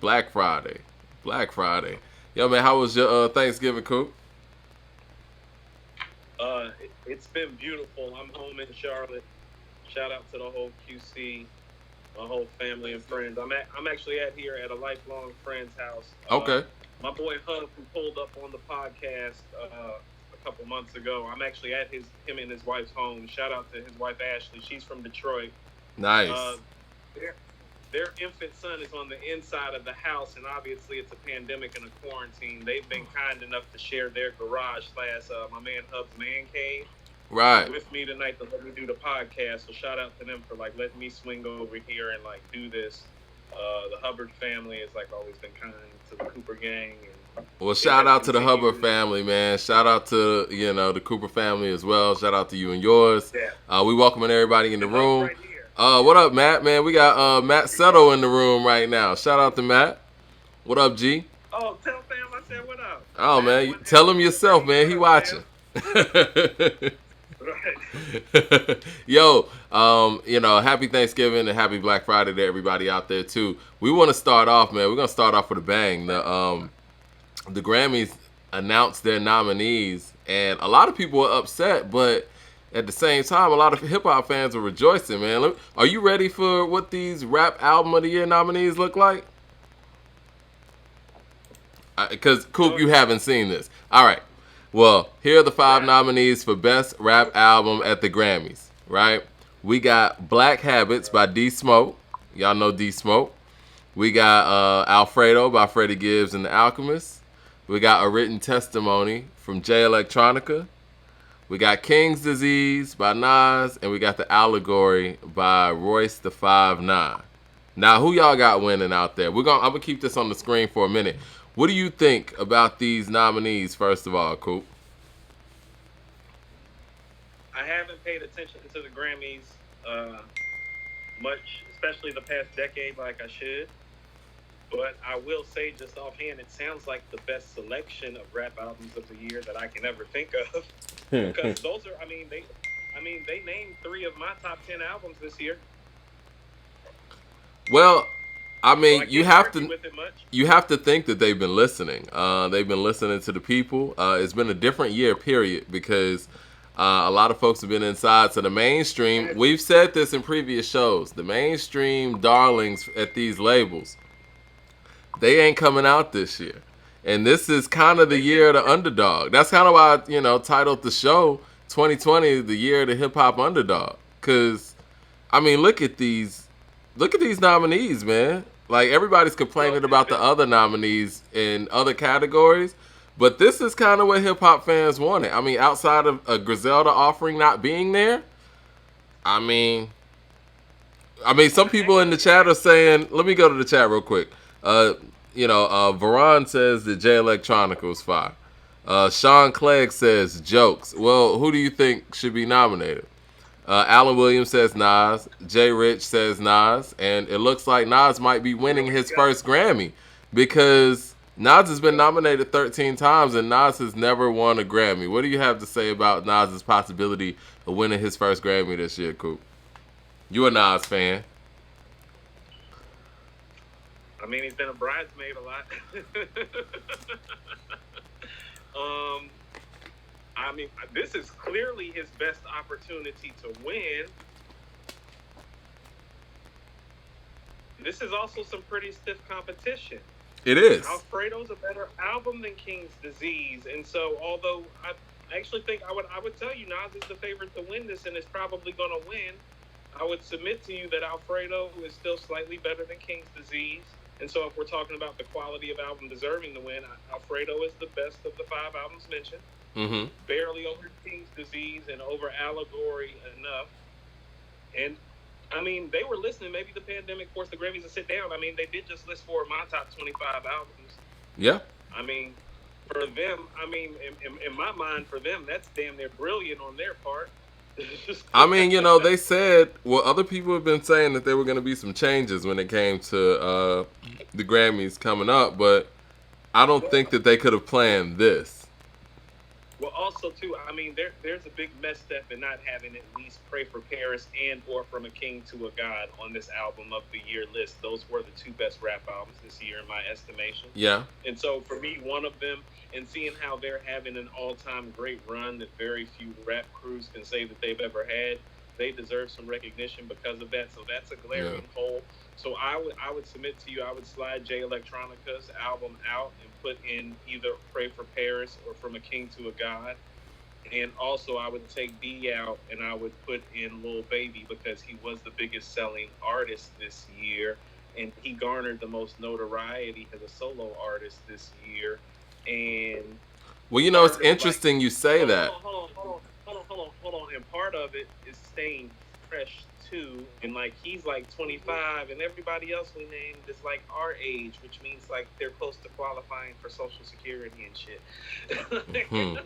Black Friday. Black Friday. Yo, man, how was your Thanksgiving, Coop? It's been beautiful. I'm home in Charlotte. Shout out to the whole QC, my whole family and friends. I'm actually here at a lifelong friend's house. Okay. My boy Hub, who pulled up on the podcast a couple months ago. I'm actually at him and his wife's home. Shout out to his wife Ashley. She's from Detroit. Nice. Their, their infant son is on the inside of the house, and obviously it's a pandemic and a quarantine. They've been kind enough to share their garage slash my man Hub's man cave Right. with me tonight to let me do the podcast. So shout out to them for letting me swing over here and do this. The Hubbard family has always been kind to the Cooper gang. And Well, shout out to the Hubbard family, man. Shout out to the Cooper family as well. Shout out to you and yours. Yeah. We welcoming everybody in the room. Right here. What up, Matt? Man, we got Matt Settle in the room right now. Shout out to Matt. What up, G? Oh, tell fam I said what up. Oh man, tell him yourself, man. He watching. Yo, happy Thanksgiving and happy Black Friday to everybody out there too. We want to start off, man. We're gonna start off with a bang. The Grammys announced their nominees, and a lot of people were upset, but at the same time, a lot of hip hop fans were rejoicing, man. Are you ready for what these Rap Album of the Year nominees look like? Because Coop, you haven't seen this. All right. Well, here are the 5 nominees for Best Rap Album at the Grammys, right? We got Black Habits by D Smoke. Y'all know D Smoke. We got Alfredo by Freddie Gibbs and the Alchemist. We got A Written Testimony from Jay Electronica. We got King's Disease by Nas. And we got The Allegory by Royce the 5'9". Now, who y'all got winning out there? I'm going to keep this on the screen for a minute. What do you think about these nominees, first of all, Coop? I haven't paid attention to the Grammys much, especially the past decade like I should. But I will say just offhand, it sounds like the best selection of rap albums of the year that I can ever think of. Because those are, they named 3 of my top 10 albums this year. Well, So you have to think that they've been listening. They've been listening to the people. It's been a different year, period, because a lot of folks have been inside. So the mainstream, we've said this in previous shows, the mainstream darlings at these labels, they ain't coming out this year. And this is kind of the year of the underdog. That's kind of why I, titled the show 2020, the year of the hip hop underdog. Because, look at these nominees, man. Everybody's complaining about the other nominees in other categories, but this is kind of what hip hop fans wanted. Outside of a Griselda offering not being there, some people in the chat are saying, let me go to the chat real quick. Veron says that Jay Electronica was fire. Sean Clegg says jokes. Well, who do you think should be nominated? Alan Williams says Nas. Jay Rich says Nas. And it looks like Nas might be winning his first Grammy because Nas has been nominated 13 times and Nas has never won a Grammy. What do you have to say about Nas's possibility of winning his first Grammy this year, Coop? You a Nas fan. He's been a bridesmaid a lot. This is clearly his best opportunity to win. This is also some pretty stiff competition. It is. Alfredo's a better album than King's Disease, and so although I actually think I would tell you Nas is the favorite to win this and is probably going to win, I would submit to you that Alfredo is still slightly better than King's Disease. And so if we're talking about the quality of album deserving to win, Alfredo is the best of the 5 albums mentioned. Mm-hmm. Barely over King's Disease and over Allegory enough. And, they were listening. Maybe the pandemic forced the Grammys to sit down. They did just list 4 of my top 25 albums. Yeah. For them, in my mind, for them, that's damn near brilliant on their part. They said, other people have been saying that there were going to be some changes when it came to the Grammys coming up, but I don't think that they could have planned this. Well, also too, I mean, there's a big misstep in not having at least "Pray for Paris" and "Or From a King to a God" on this album of the year list. Those were the two best rap albums this year, in my estimation. Yeah. And so, for me, one of them, and seeing how they're having an all-time great run that very few rap crews can say that they've ever had, they deserve some recognition because of that. So that's a glaring hole. So I would submit to you, I would slide Jay Electronica's album out and put in either "Pray for Paris" or "From a King to a God." And also, I would take B out and I would put in Lil Baby because he was the biggest selling artist this year, and he garnered the most notoriety as a solo artist this year. And Well, you know, it's interesting you say that. hold on. And part of it is staying fresh too. And like he's like 25, and everybody else we named is like our age, which means like they're close to qualifying for Social Security and shit. Hmm.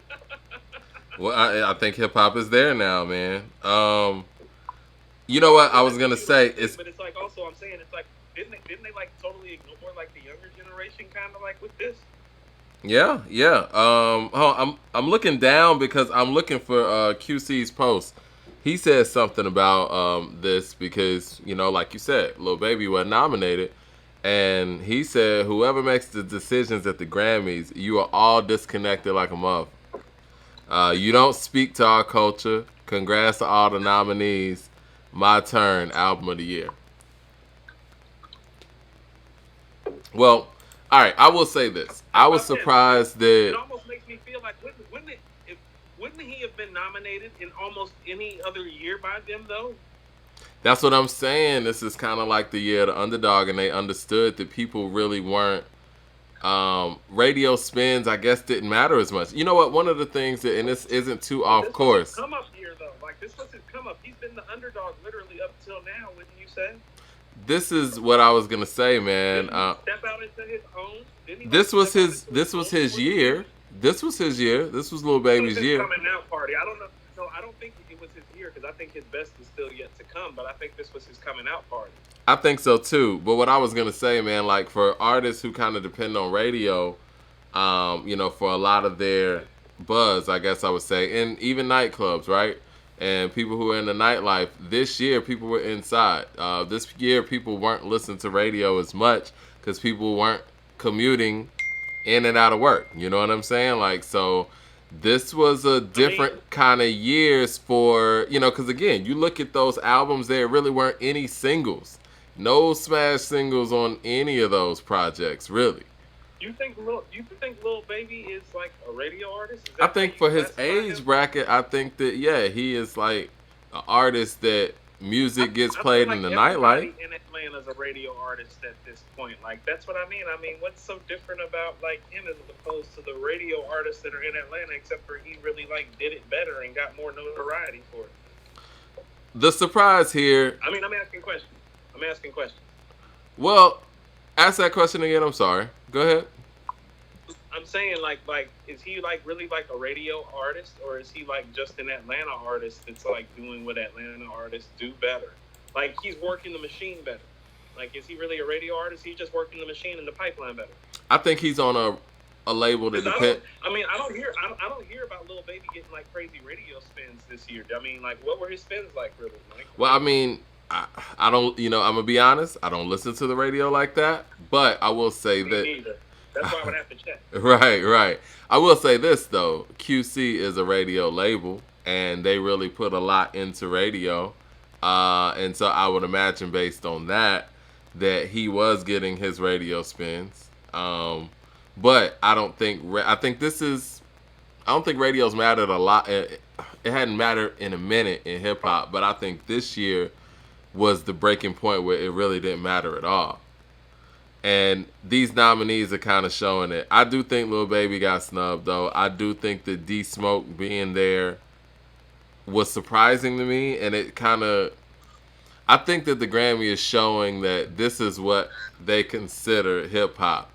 Well, I think hip hop is there now, man. You know what I was gonna say is, but it's like also I'm saying it's like didn't they like totally ignore like the younger generation kind of like with this? yeah, yeah. I'm looking down because I'm looking for QC's post. He said something about this because, you know, like you said, Lil Baby was nominated, and he said whoever makes the decisions at the Grammys, you are all disconnected like a mother. You don't speak to our culture. Congrats to all the nominees. My turn, album of the year. Well, all right. I will say this. I was surprised It that almost makes me feel like wouldn't he have been nominated in almost any other year by them though? that's what I'm saying. This is kind of like the year of the underdog, and they understood that people really weren't. Radio spins, I guess, didn't matter as much. You know what? One of the things that, and this isn't too off course. Come up year though, like this was his come up. He's been the underdog literally up till now. Wouldn't you say? This is what I was gonna say, man. Step out into his own. This was his. This was his year. This was his year. This was Lil Baby's year. Coming out party. I don't know. No, I don't think it was his year because I think his best is still yet to come. But I think this was his coming out party. I think so too. But what I was gonna say, man, like for artists who kind of depend on radio, you know, for a lot of their buzz, I guess I would say, and even nightclubs, right? And people who are in the nightlife. This year, people were inside. This year, people weren't listening to radio as much because people weren't commuting in and out of work. You know what I'm saying? Like, so this was a different kind of years for, you know, because again, you look at those albums, there really weren't any singles. No smash singles on any of those projects, really. You think Lil Baby is like a radio artist? I think for his age bracket, I think that yeah, he is like an artist that music gets played in the nightlife. In Atlanta's a radio artist at this point. Like that's what I mean. I mean, what's so different about like him as opposed to the radio artists that are in Atlanta, except for he really like did it better and got more notoriety for it. The surprise here. I mean, I'm asking questions. Well, ask that question again. I'm sorry. Go ahead. I'm saying like is he like really like a radio artist, or is he like just an Atlanta artist that's like doing what Atlanta artists do better? Like he's working the machine better. Like is he really a radio artist? He's just working the machine and the pipeline better. I think he's on a label that depends. I don't hear about Lil Baby getting like crazy radio spins this year. I mean, like what were his spins like really, Mike? Well, I mean, I don't, you know, I'm gonna be honest. I don't listen to the radio like that, but I will say Me that. neither. That's why I would have to check. Right. I will say this though, QC is a radio label, and they really put a lot into radio, and so I would imagine based on that he was getting his radio spins. But I don't think I don't think radio's mattered a lot. It hadn't mattered in a minute in hip hop, but I think this year was the breaking point where it really didn't matter at all. And these nominees are kind of showing it. I do think Lil Baby got snubbed, though. I do think that D Smoke being there was surprising to me, and it kind of. I think that the Grammy is showing that this is what they consider hip hop.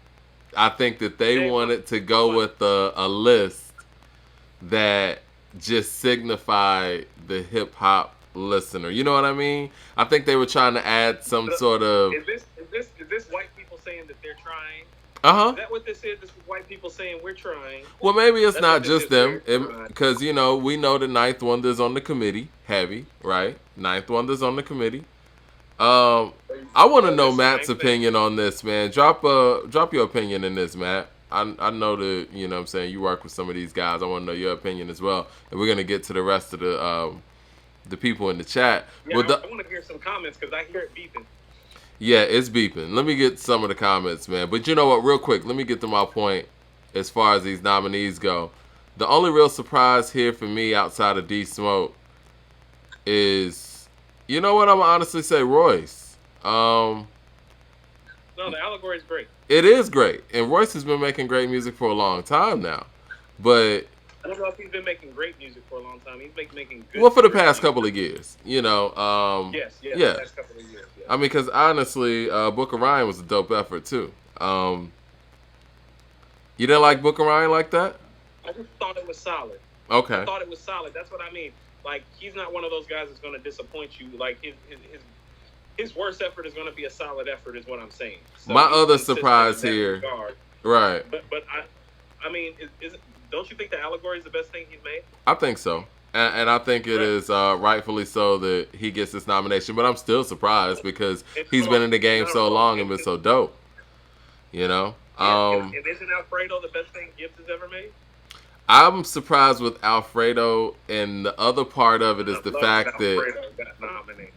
I think that they wanted to go with a list that just signified the hip hop listener. You know what I mean? I think they were trying to add some sort of. Is this white people saying that they're trying? Uh Is huh. that what this is? This is white people saying we're trying. Well, maybe it's That's what not this just is. We're them, trying. because we know the Ninth Wonder's on the committee, heavy, right? Ninth Wonder's on the committee. Um, I want to So know this Matt's same thing. opinion on this, man. Drop your opinion in this, Matt. I know that what I'm saying, you work with some of these guys. I want to know your opinion as well, and we're gonna get to the rest of the people in the chat. Yeah, But I want to hear some comments because I hear it beeping. yeah, it's beeping. Let me get some of the comments, man. But you know what? Real quick, let me get to my point as far as these nominees go. The only real surprise here for me outside of D Smoke is, you know what? I'm gonna honestly say Royce. No, the allegory is great. It is great, and Royce has been making great music for a long time now. But I don't know if he's been making great music for a long time. He's making good. well, for the serious past music. couple of years, Yes, yeah. the past couple of years. Yeah. I mean, because honestly, Book of Ryan was a dope effort too. You didn't like Book of Ryan like that? I just thought it was solid. Okay. I thought it was solid. That's what I mean. Like, he's not one of those guys that's going to disappoint you. Like, his worst effort is going to be a solid effort, is what I'm saying. So My he's other consistent surprise in that here, regard. right? But I mean, don't you think the allegory is the best thing he's made? I think so, and I think it is rightfully so that he gets this nomination. But I'm still surprised because he's been in the game so long and been so dope. You know. And isn't Alfredo the best thing Gibbs has ever made? I'm surprised with Alfredo, and the other part of it is the fact that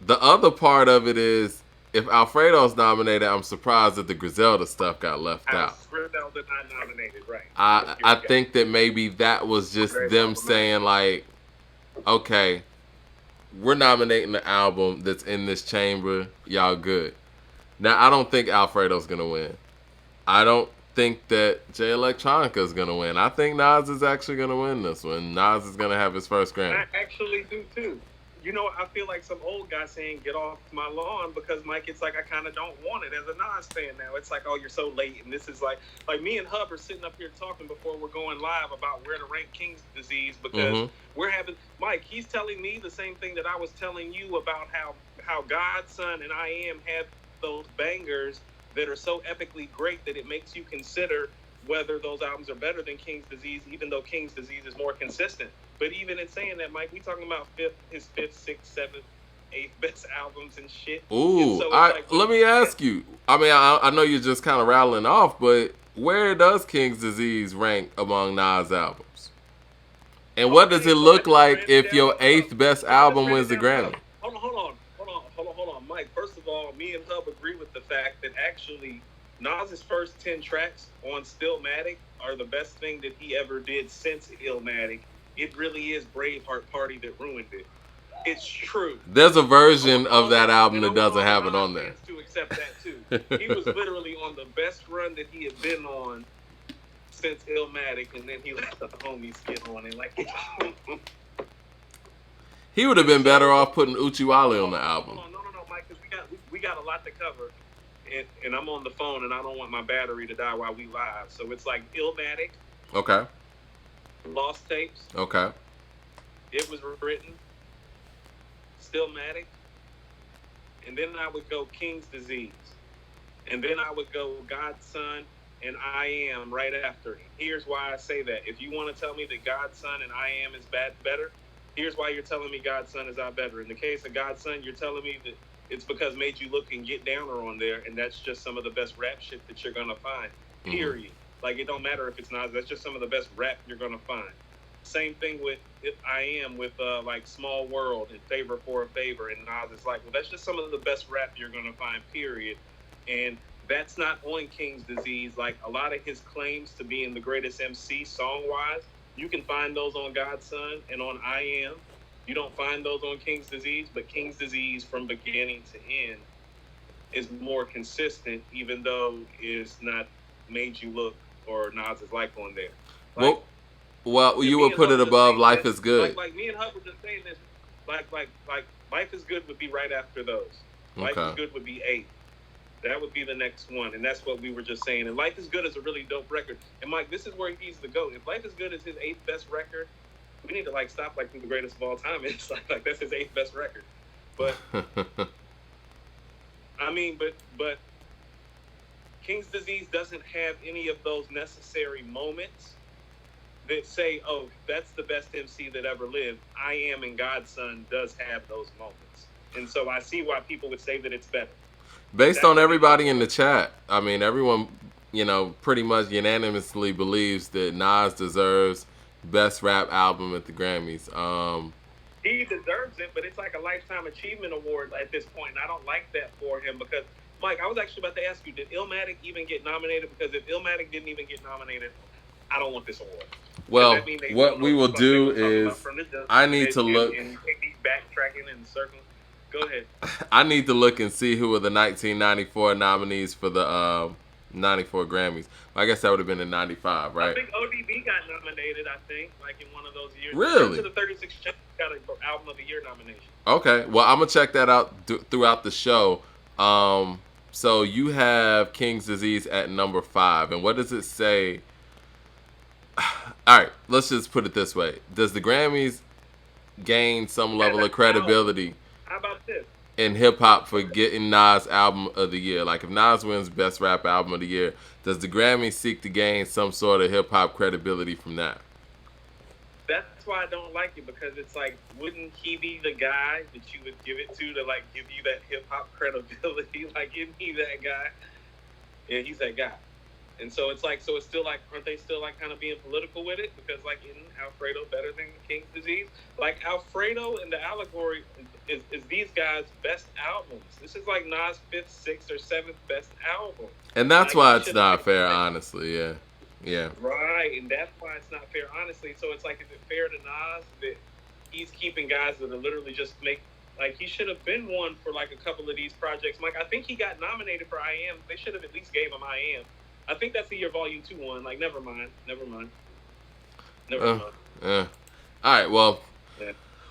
the other part of it is if Alfredo's nominated, I'm surprised that the Griselda stuff got left out. Griselda not nominated, right? I think that maybe that was just them saying like, okay, we're nominating the album that's in this chamber, y'all good. Now I don't think Alfredo's gonna win. I don't think that Jay Electronica is gonna win. I think Nas is actually gonna win this one. Nas is gonna have his first Grammy. I actually do too. You know, I feel like some old guy saying "get off my lawn" because Mike, it's like I kind of don't want it as a Nas fan now. It's like, oh, you're so late, and this is like me and Hub are sitting up here talking before we're going live about where to rank King's Disease because we're having Mike. He's telling me the same thing that I was telling you about how Godson and I Am have those bangers that are so epically great that it makes you consider whether those albums are better than King's Disease, even though King's Disease is more consistent. But even in saying that, Mike, we talking about his fifth, sixth, seventh, eighth best albums and shit. Ooh, so let me ask you. I mean, I know you're just kind of rattling off, but where does King's Disease rank among Nas albums? And what does it look like if your eighth best album wins the Grammy? Hold on, Mike. First of all, me and Hub agree with the fact that actually Nas's first 10 tracks on Stillmatic are the best thing that he ever did since Illmatic. It really is Braveheart Party that ruined it. It's true. There's a version of that album that doesn't have it on there. To accept that too. He was literally on the best run that he had been on since Illmatic, and then he let the homies get on it. Like, he would have been better off putting Uchiwale on the album. No, Mike, because we got a lot to cover, and I'm on the phone, and I don't want my battery to die while we live. So it's like Illmatic. Okay. Lost Tapes. Okay. It Was Written. Stillmatic. And then I would go King's Disease. And then I would go Godson and I Am right after. Here's why I say that. If you want to tell me that Godson and I Am is better, here's why you're telling me Godson is out better. In the case of Godson, you're telling me that it's because Made You Look and Get Down are on there, and that's just some of the best rap shit that you're going to find. Period. Like, it don't matter if it's Nas. That's just some of the best rap you're going to find. Same thing with I Am with, like, Small World and Favor for a Favor. And Nas is like, well, that's just some of the best rap you're going to find, period. And that's not on King's Disease. Like, a lot of his claims to being the greatest MC song-wise, you can find those on Godson and on I Am. You don't find those on King's Disease, but King's Disease from beginning to end is more consistent, even though it's not Made You Look or Nas is like on there. Like, well, you would put it above Life Is Good. Like me and Hub were just saying this. Like Life Is Good would be right after those. Life Is Good would be 8. That would be the next one, and that's what we were just saying. And Life Is Good is a really dope record. And Mike, this is where he's the GOAT. If Life Is Good is his 8th best record, we need to like stop like who the greatest of all time is. Like that's his 8th best record. But I mean, but King's Disease doesn't have any of those necessary moments that say, "Oh, that's the best MC that ever lived." I Am and Godson does have those moments, and so I see why people would say that it's better. Based on everybody in the chat, I mean, everyone, pretty much unanimously believes that Nas deserves best rap album at the Grammys. He deserves it, but it's like a lifetime achievement award at this point, and I don't like that for him because, Mike, I was actually about to ask you, did Illmatic even get nominated? Because if Illmatic didn't even get nominated, I don't want this award. Well, what we will do is I need to look. And backtracking and circling. Go ahead. I need to look and see who were the 1994 nominees for the 94 Grammys. I guess that would have been in 95, right? I think ODB got nominated, like in one of those years. Really? To the 36 got an Album of the Year nomination. Okay. Well, I'm going to check that out throughout the show. So you have King's Disease at number 5. And what does it say? All right. Let's just put it this way. Does the Grammys gain some level of credibility? How about this? In hip-hop for getting Nas Album of the Year? Like, if Nas wins Best Rap Album of the Year, does the Grammy seek to gain some sort of hip-hop credibility from that? That's why I don't like it, because it's like, wouldn't he be the guy that you would give it to like, give you that hip-hop credibility? Like, isn't he that guy? Yeah, he's that guy. And so it's like, so it's still like, aren't they still like kind of being political with it? Because like, isn't Alfredo better than King's Disease? Like, Alfredo and the Allegory is these guys' best albums. This is like Nas' 5th, 6th, or 7th best album. And that's why it's not fair, honestly. Yeah. Yeah. Right, and that's why it's not fair, honestly. So it's like, is it fair to Nas that he's keeping guys that are literally just like, he should have been one for like a couple of these projects. Like, I think he got nominated for I Am. They should have at least gave him I Am. I think that's the year Volume 2 won. Like, never mind. All right, well,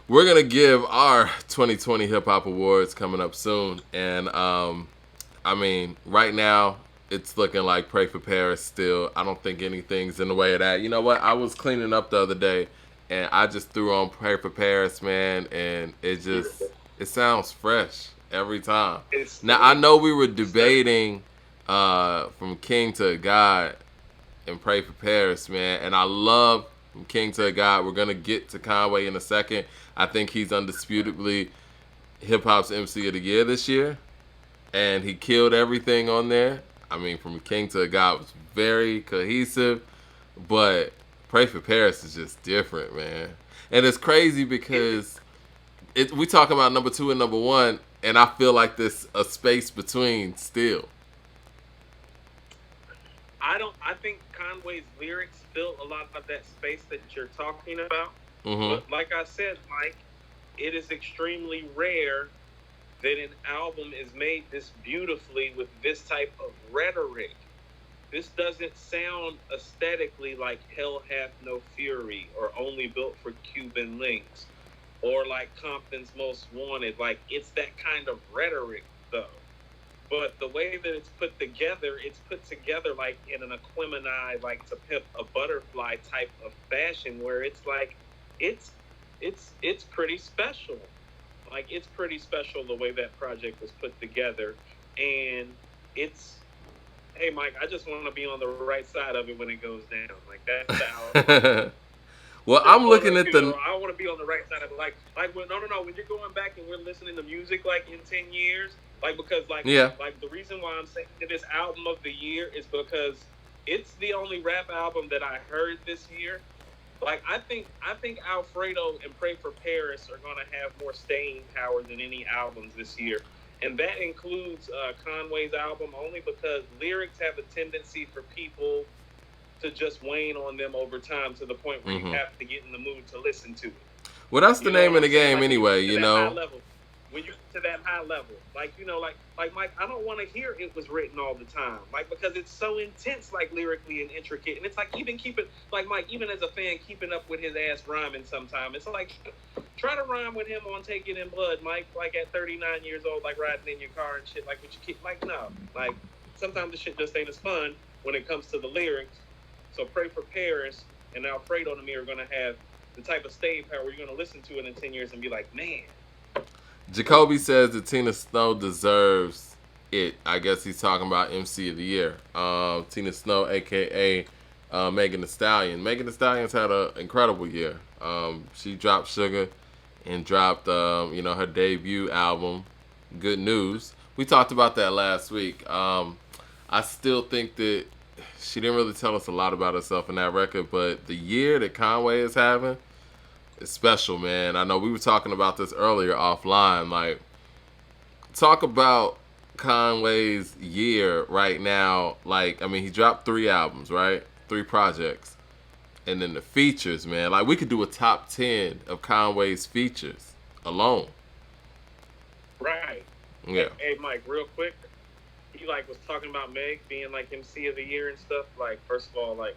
we're going to give our 2020 Hip Hop Awards coming up soon. And, I mean, right now, it's looking like Pray for Paris still. I don't think anything's in the way of that. You know what? I was cleaning up the other day, and I just threw on Pray for Paris, man, and it sounds fresh every time. Now, I know we were debating From King to God and Pray for Paris, man, and I love From King to God. We're going to get to Conway in a second. I think he's undisputably hip-hop's MC of the Year this year, and he killed everything on there. I mean, From King to God was very cohesive, but Pray for Paris is just different, man. And it's crazy because we talk about number 2 and number 1, and I feel like there's a space between still. I think Conway's lyrics fill a lot of that space that you're talking about. Mm-hmm. But like I said, Mike, it is extremely rare that an album is made this beautifully with this type of rhetoric. This doesn't sound aesthetically like Hell Hath No Fury or Only Built for Cuban Links or like Compton's Most Wanted. Like, it's that kind of rhetoric, though. But the way that it's put together like in an Aquemini, like To Pimp a Butterfly type of fashion, where it's like, it's pretty special. Like, it's pretty special the way that project was put together. And it's, hey, Mike, I just want to be on the right side of it when it goes down. Like, that's how. Well, I'm looking at I want to be on the right side of it. Like when you're going back and we're listening to music, like, in 10 years, like, because, like, like, the reason why I'm saying that it's Album of the Year is because it's the only rap album that I heard this year. Like, I think Alfredo and Pray for Paris are going to have more staying power than any albums this year. And that includes Conway's album, only because lyrics have a tendency for people to just wane on them over time to the point where you have to get in the mood to listen to it. Well, that's the name of the game anyway, you know. When you get to that high level, like, you know, like Mike, I don't want to hear It Was Written all the time, like, because it's so intense, like, lyrically and intricate, and it's like, even like, Mike, even as a fan, keeping up with his ass rhyming sometime, it's like, try to rhyme with him on Take It in Blood, Mike, like, at 39 years old, like, riding in your car and shit, like, with your kid, like, no, like, sometimes the shit just ain't as fun when it comes to the lyrics. So Pray for Paris and Alfredo to me are going to have the type of staying power where you're going to listen to it in 10 years and be like, man. Jacoby says that Tina Snow deserves it. I guess he's talking about MC of the Year. Tina Snow, aka Megan Thee Stallion. Megan Thee Stallion's had an incredible year. She dropped Sugar and dropped her debut album, Good News. We talked about that last week. I still think that she didn't really tell us a lot about herself in that record, but the year that Conway is having is special, man. I know we were talking about this earlier offline. Like, talk about Conway's year right now. Like, I mean, he dropped 3 albums, right? 3 projects. And then the features, man. Like, we could do a top 10 of Conway's features alone. Right. Yeah. Hey, Mike, real quick. He was talking about Meg being MC of the Year and stuff. First of all,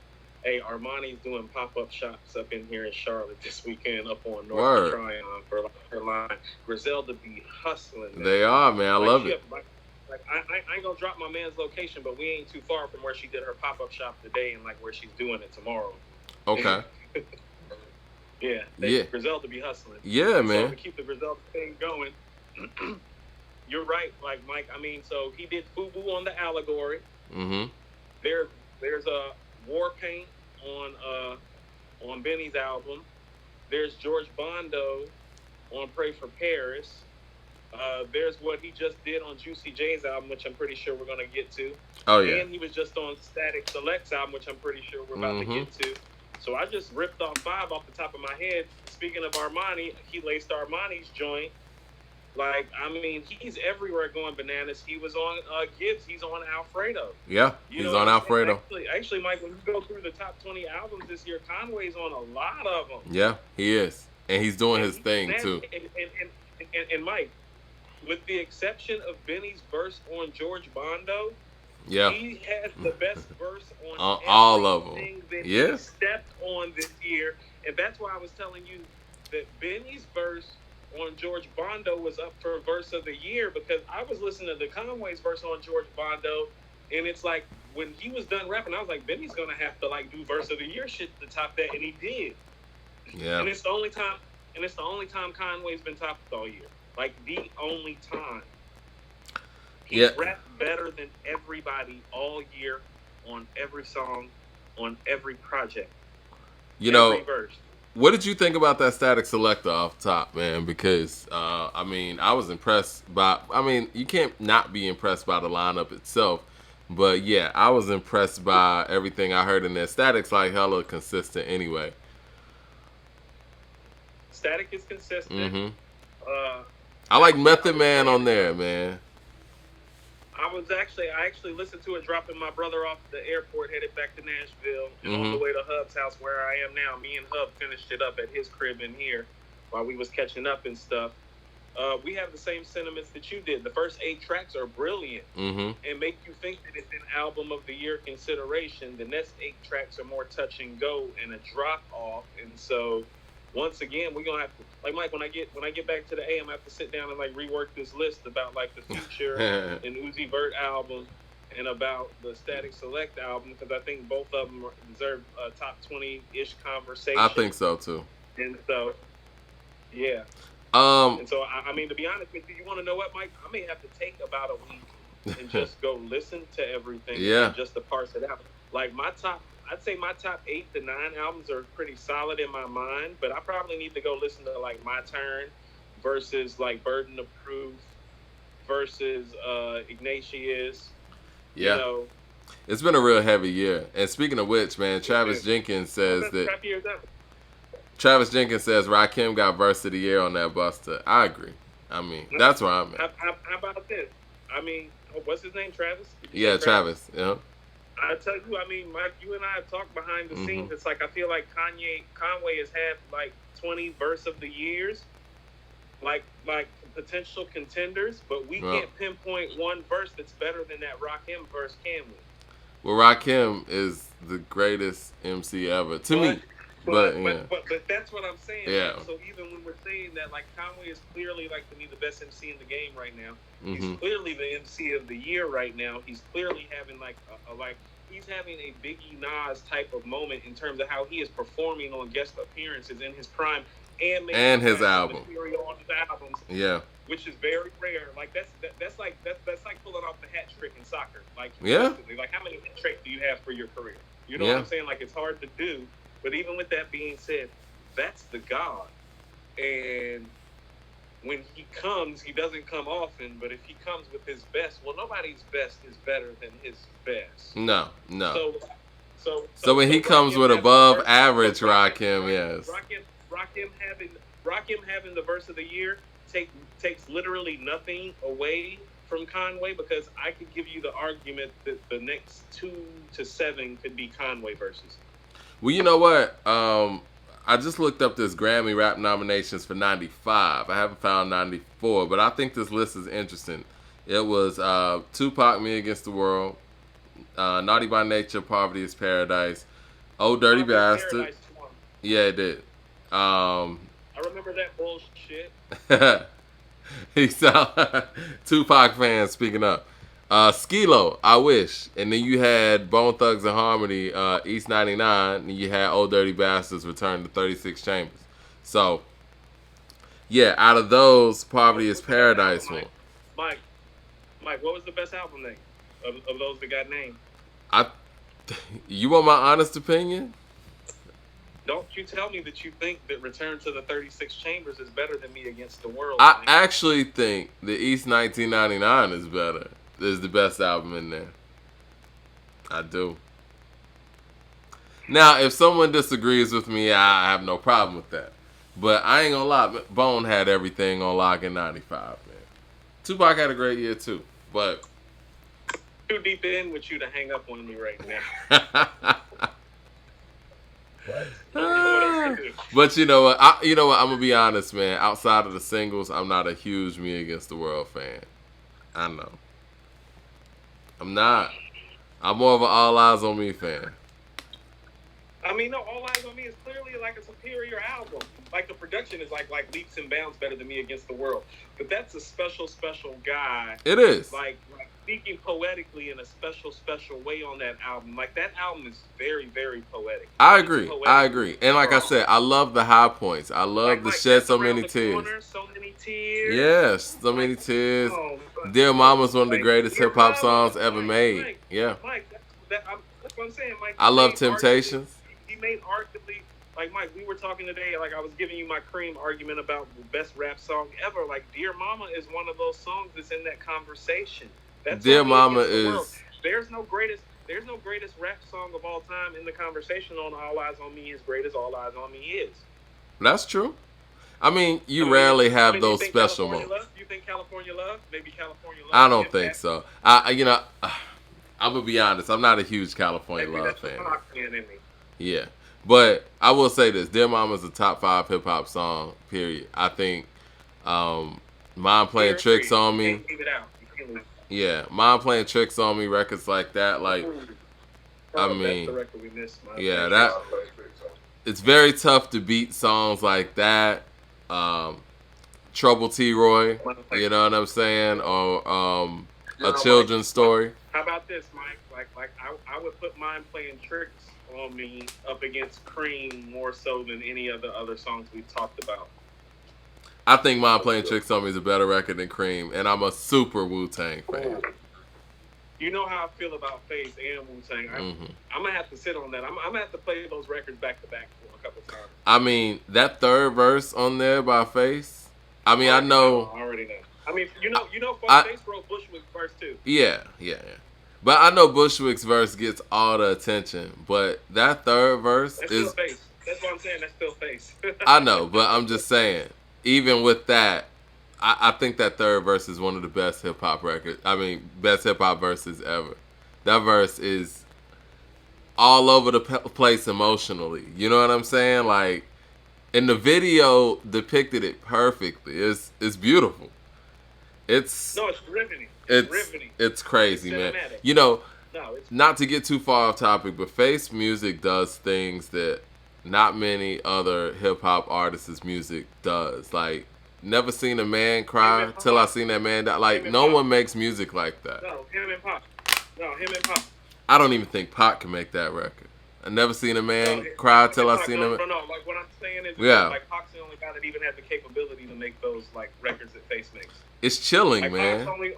hey, Armani's doing pop-up shops up in here in Charlotte this weekend up on North Tryon for her line. Griselda be hustling. Man. They are, man. I love it. I ain't gonna drop my man's location, but we ain't too far from where she did her pop-up shop today and where she's doing it tomorrow. Okay. yeah. Griselda be hustling. Yeah, man. So to keep the Griselda thing going. You're right, Mike. I mean, so he did FUBU on the Allegory. Mm-hmm. There's a War Paint on Benny's album. There's George Bondo on Pray for Paris. There's what he just did on Juicy J's album, which I'm pretty sure we're gonna get to. Oh yeah. And he was just on Static Select's album, which I'm pretty sure we're about to get to. So I just ripped off 5 off the top of my head. Speaking of Armani, he laced Armani's joint. I mean, he's everywhere going bananas. He was on Gibbs. He's on Alfredo. Yeah, he's on Alfredo. Actually, Mike, when you go through the top 20 albums this year, Conway's on a lot of them. Yeah, he is. And he's doing his thing, too. And Mike, with the exception of Benny's verse on George Bondo, yeah, he has the best verse on all of them. That he stepped on this year. And that's why I was telling you that Benny's verse on George Bondo was up for verse of the year, because I was listening to Conway's verse on George Bondo, and it's when he was done rapping, I was like, Benny's gonna have to do verse of the year shit to top that, and he did. Yeah. And it's the only time Conway's been topped all year. The only time. He's rapped better than everybody all year on every song, on every project. Every verse. What did you think about that Static Selector off top, man? Because, I mean, I was impressed by... I mean, you can't not be impressed by the lineup itself. But, yeah, I was impressed by everything I heard in there. Static's hella consistent anyway. Static is consistent. Mm-hmm. I like Method Man on there, man. I actually listened to it dropping my brother off at the airport, headed back to Nashville, and on the way to Hub's house where I am now. Me and Hub finished it up at his crib in here while we was catching up and stuff. We have the same sentiments that you did. The first 8 tracks are brilliant and make you think that it's an album of the year consideration. The next 8 tracks are more touch and go and a drop off. And so once again, we're gonna have to, Mike, when I get back to the A, I'm gonna have to sit down and rework this list about the Future and Uzi Vert album and about the Static Select album, because I think both of them deserve a top 20-ish conversation. I think so too. And so, yeah. And so, I mean, to be honest with you, you want to know what, Mike? I may have to take about a week and just go listen to everything. Yeah. Just to parse it out. I'd say my top 8 to 9 albums are pretty solid in my mind, but I probably need to go listen to My Turn versus Burden of Proof versus Ignatius. Yeah. It's been a real heavy year. And speaking of which, man, Travis Jenkins says Rakim got verse of the year on that Buster. I agree. I mean, that's where I'm at. How about this? I mean, what's his name? Travis? Yeah, Travis. Yeah. I tell you, I mean, Mike, you and I have talked behind the scenes. It's I feel like Conway has had 20 verse of the years, like potential contenders, but we can't pinpoint one verse that's better than that Rakim verse, can we? Well, Rakim is the greatest MC ever to me. But that's what I'm saying. Yeah. So even when we're saying that, Conway is clearly to me the best MC in the game right now. He's clearly the MC of the year right now. He's clearly having he's having a Biggie Nas type of moment in terms of how he is performing on guest appearances in his prime and making And his classic album. material on his albums, Yeah. which is very rare. Like that's like pulling off the hat trick in soccer. Like Yeah. like how many hat tricks do you have for your career? You know Yeah. what I'm saying? Like it's hard to do. But even with that being said, that's the God. And when he comes, he doesn't come often, but if he comes with his best, well, nobody's best is better than his best. No. So when he comes with above average Rakim, yes. Rakim having the verse of the year takes literally nothing away from Conway, because I could give you the argument that the next 2 to 7 could be Conway verses. Well, you know what? I just looked up this Grammy rap nominations for 95. I haven't found 94, but I think this list is interesting. It was Tupac, Me Against the World, Naughty by Nature, Poverty is Paradise, Oh Dirty Bastard. Yeah, it did. I remember that bullshit. He sound Tupac fans speaking up. Skilo, I Wish, and then you had Bone Thugs and Harmony, East 99, and you had Old Dirty Bastards, Return to 36 Chambers. So, yeah, out of those, Poverty is Paradise one. Mike, what was the best album name of those that got named? You want my honest opinion? Don't you tell me that you think that Return to the 36 Chambers is better than Me Against the World. I actually think the East 1999 is better. Is the best album in there. I do. Now, if someone disagrees with me, I have no problem with that. But I ain't gonna lie, Bone had everything on lock in 95, man. Tupac had a great year too, but too deep in with you to hang up on me right now. But you know what? I'm gonna be honest, man. Outside of the singles, I'm not a huge Me Against the World fan. I know. I'm not. I'm more of an All Eyes on Me fan. I mean, no, All Eyes on Me is clearly like a superior album. Like the production is like leaps and bounds better than Me Against the World. But that's a special guy. It is. Like speaking poetically in a special way on that album. Like that album is very, very poetic. I agree. And like I said, I love the high points. I love the Shed So Many Tears. So Many Tears. Yes, So Many Tears. Dear Mama's one of the greatest hip hop songs ever made. Yeah. Mike, that's what I'm saying. Mike, I love Temptations. He made arguably, like Mike, we were talking today, like I was giving you my cream argument about the best rap song ever. Like Dear Mama is one of those songs that's in that conversation. That's Dear Mama is. There's no greatest rap song of all time in the conversation on All Eyes on Me as great as All Eyes on Me is. That's true. I mean, you rarely have those special moments. You think California Love? Maybe California Love. I don't think so. I'm gonna be honest. I'm not a huge California Love fan. Yeah, but I will say this: Dear Mama's a top 5 hip hop song. Period. I think Mom Playing Tricks on Me. Yeah, Mom Playing Tricks on Me, records like that, like, I mean, yeah, that, it's very tough to beat songs like that, Trouble T-Roy, you know what I'm saying, or A Children's Story. How about this, Mike? Like I would put Mom Playing Tricks on Me up against Cream more so than any of the other songs we've talked about. I think Mom Playing Tricks on Me is a better record than Cream, and I'm a super Wu-Tang fan. You know how I feel about Faith and Wu-Tang. I'm going to have to sit on that. I'm going to have to play those records back to back for a couple times. I mean, that third verse on there by Faith, I mean, I know. I already know. I mean, you know, Faith wrote Bushwick's verse too. Yeah. But I know Bushwick's verse gets all the attention, but that third verse that's is... still Faith. That's what I'm saying. That's still Faith. I know, but I'm just saying, even with that, I think that third verse is one of the best hip-hop records. I mean, best hip-hop verses ever. That verse is all over the place emotionally. You know what I'm saying? Like, and the video depicted it perfectly. It's beautiful. It's riveting. It's crazy, man. You know, not to get too far off topic, but Faith's music does things that not many other hip-hop artists' music does. Like, never seen a man cry till I seen that man die. Like, no one makes music like that. No, him and Pop. I don't even think Pac can make that record. I never seen a No, man cry till I Pac, seen no, him. no, no. Like what I'm saying is that Yeah, like Pac's the only guy that even has the capability to make those like records that Face makes. it's chilling, Like Pac's man. only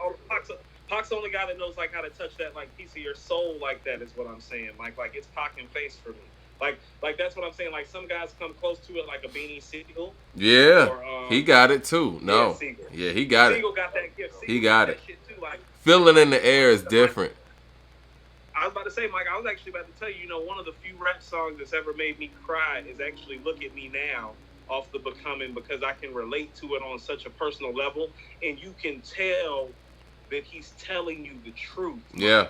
Pac's the only guy that knows like how to touch that like piece of your soul like that is what I'm saying. Like it's Pac and Face for me. Like that's what I'm saying. Like some guys come close to it, like a Beanie Siegel. Yeah, Or he got it too. yeah, No, Siegel. yeah, he got it. Siegel got that gift. Siegel He got that it. shit too. Like Feeling in the air is like, different. I was about to say, Mike, I was actually about to tell you, one of the few rap songs that's ever made me cry is actually Look at Me Now off the Becoming, because I can relate to it on such a personal level, and you can tell that he's telling you the truth. Mike. Yeah,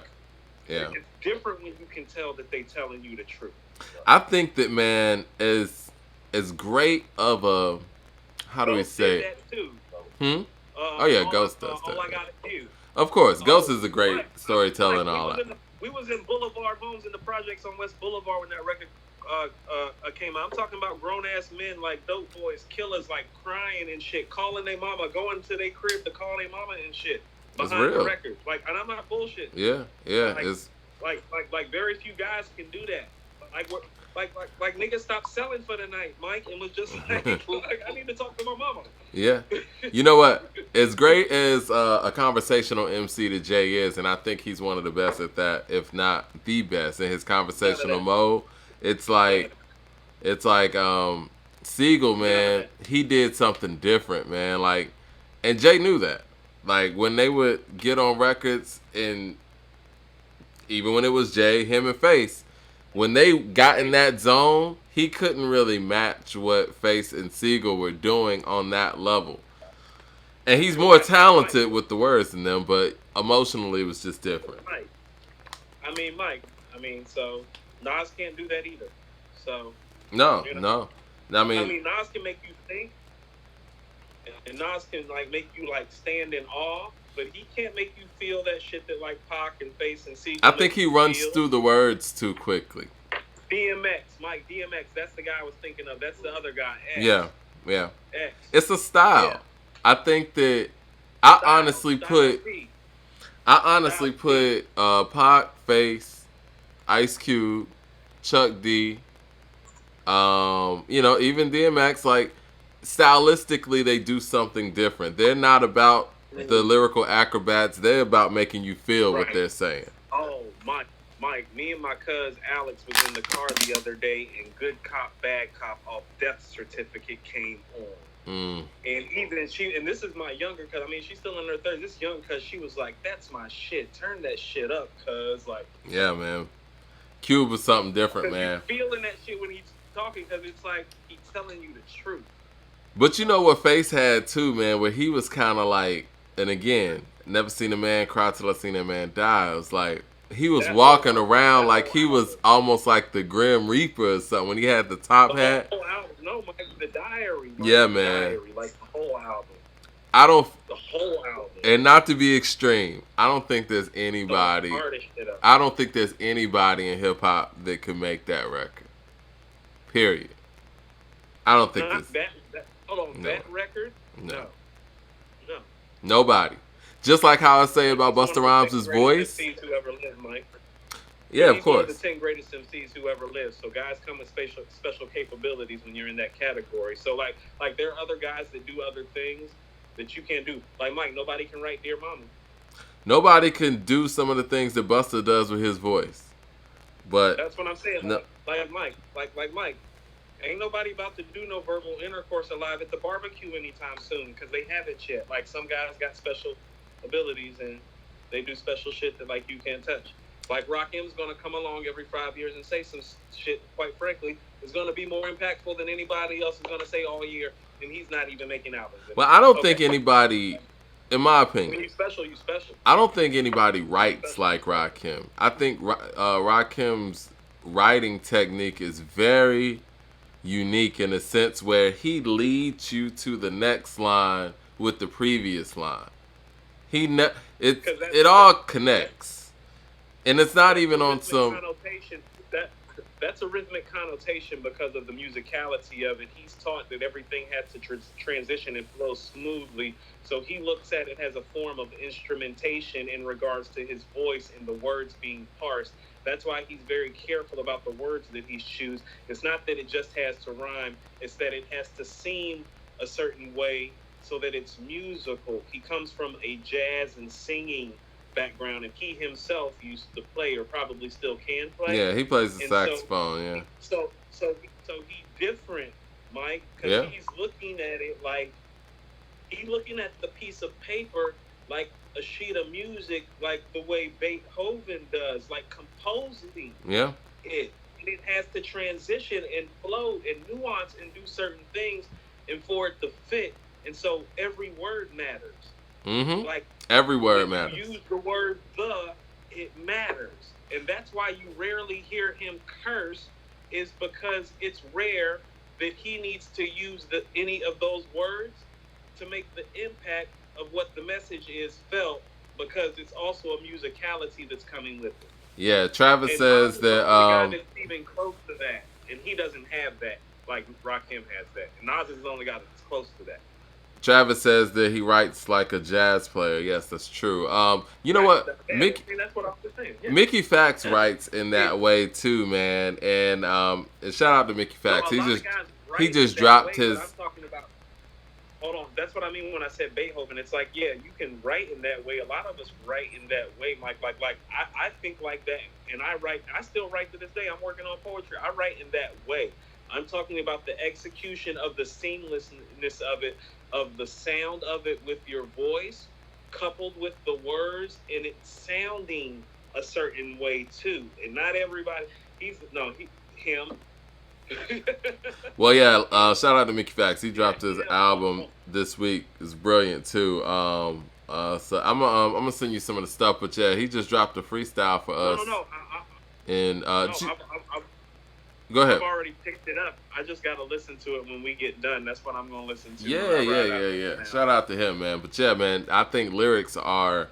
yeah. It's different when you can tell that they telling you the truth. I think that, man, as great of a, how do we Ghost say did it? that too. Oh yeah, Ghost does that. All I Got Is You. Of course, Ghost Oh, is a great Mike, storyteller and Mike, all that. we was in Boulevard Homes in the projects on West Boulevard when that record came out. I'm talking about grown ass men like dope boys, killers, like crying and shit, calling their mama, going to their crib to call their mama and shit It's behind the real. record. Like, and I'm not bullshit. Yeah, yeah. Like, It's like very few guys can do that. Like niggas stopped selling for the night, Mike, and was just like I need to talk to my mama. yeah. You know what? As great as a conversational MC that Jay is, and I think he's one of the best at that, if not the best in his conversational mode. It's like Siegel, man. He did something different, man. Like, and Jay knew that. Like when they would get on records, and even when it was Jay, him and Face, when they got in that zone, he couldn't really match what Face and Siegel were doing on that level. And he's more talented with the words than them, but emotionally it was just different. Mike. So Nas can't do that either. So No. I I mean, mean, Nas can make you think, and Nas can like make you like stand in awe, but he can't make you feel that shit that like Pac and Face and Siegel. I think he runs feel. through the words too quickly. DMX, Mike, DMX, that's the guy I was thinking of. That's the other guy. X. Yeah. X. It's a style. Yeah. I think that I honestly Style put Pac, Face, Ice Cube, Chuck D, even DMX, like stylistically they do something different. They're not about the lyrical acrobats, they're about making you feel what they're saying. Oh, Mike, me and my cuz Alex was in the car the other day, and Good Cop, Bad Cop off Death Certificate came on. And even she, and this is my younger cuz, I mean, she's still in her 30s. This young cuz, she was like, that's my shit. Turn that shit up, cuz. Like, yeah, man. Cube was something different, man. You're feeling that shit when he's talking, because it's like he's telling you the truth. But you know what Face had too, man, where he was kind of like, and again, never seen a man cry till I seen a man die. It was like, he was walking around like he was almost like the Grim Reaper or something when he had the top hat. The whole album. No, Mike, the Diary. Mike, yeah, the man. Diary, like the whole album. The whole album. And not to be extreme, I don't think there's anybody. I don't think there's anybody in hip hop that could make that record. Period. I don't think that record? No. Nobody. Just like how I say about Busta Rhymes' voice. MCs who ever lived, Mike. Yeah, of He's course. one of the 10 greatest MCs who ever lived. So guys come with special capabilities when you're in that category. So like there are other guys that do other things that you can't do. Like Mike, nobody can write Dear Mama. Nobody can do some of the things that Busta does with his voice. But that's what I'm saying. No. Like Mike. Ain't nobody about to do no verbal intercourse alive at the barbecue anytime soon, because they haven't yet. Like, some guys got special abilities and they do special shit that like you can't touch. Like Rakim's gonna come along every 5 years and say some shit, quite frankly, is gonna be more impactful than anybody else is gonna say all year, and he's not even making albums. Well, I don't think anybody, in my opinion, when you special, you special. I don't think anybody writes like Rakim. I think Rakim's writing technique is very unique in a sense where he leads you to the next line with the previous line. It all connects, and it's not even on some connotation. That's a rhythmic connotation because of the musicality of it. He's taught that everything has to transition and flow smoothly, so he looks at it as a form of instrumentation in regards to his voice and the words being parsed. That's why he's very careful about the words that he chooses. It's not that it just has to rhyme, it's that it has to seem a certain way so that it's musical. He comes from a jazz and singing background, and he himself used to play, or probably still can play. Yeah, he plays the And so, saxophone. Yeah. so he different, Mike, because Yeah. he's looking at it like he's looking at the piece of paper like a sheet of music, like the way Beethoven does, like composing Yeah. it. It has to transition and flow and nuance and do certain things, and for it to fit. And so every word matters. Mm-hmm. Like Every word when matters. you use the word "the," it matters, and that's why you rarely hear him curse. Is because it's rare that he needs to use any of those words to make the impact of what the message is felt, because it's also a musicality that's coming with it. Yeah, Travis And says Nas is that. the only guy that's even close to that, and he doesn't have that like Rakim has that. And Nas is the only guy that's close to that. Travis says that he writes like a jazz player. Yes, that's true. You know what, Mickey? I mean, that's what I was saying. Yeah. Mickey Fax writes in that way too, man. And shout out to Mickey Fax. So he just dropped his. I'm talking about. Hold on, that's what I mean when I said Beethoven. It's like, yeah, you can write in that way. A lot of us write in that way, Mike. Like I think like that, and I still write to this day. I'm working on poetry. I write in that way. I'm talking about the execution of the seamlessness of it, of the sound of it with your voice, coupled with the words, and it sounding a certain way too. And not everybody. Him. Well, yeah. Shout out to Mickey Fax. He dropped his album this week. It's brilliant too. So I'm gonna send you some of the stuff. But yeah, he just dropped a freestyle for us. Go ahead. I've already picked it up. I just gotta listen to it when we get done. That's what I'm gonna listen to. Yeah. Shout out to him, man. But yeah, man, I think lyrics are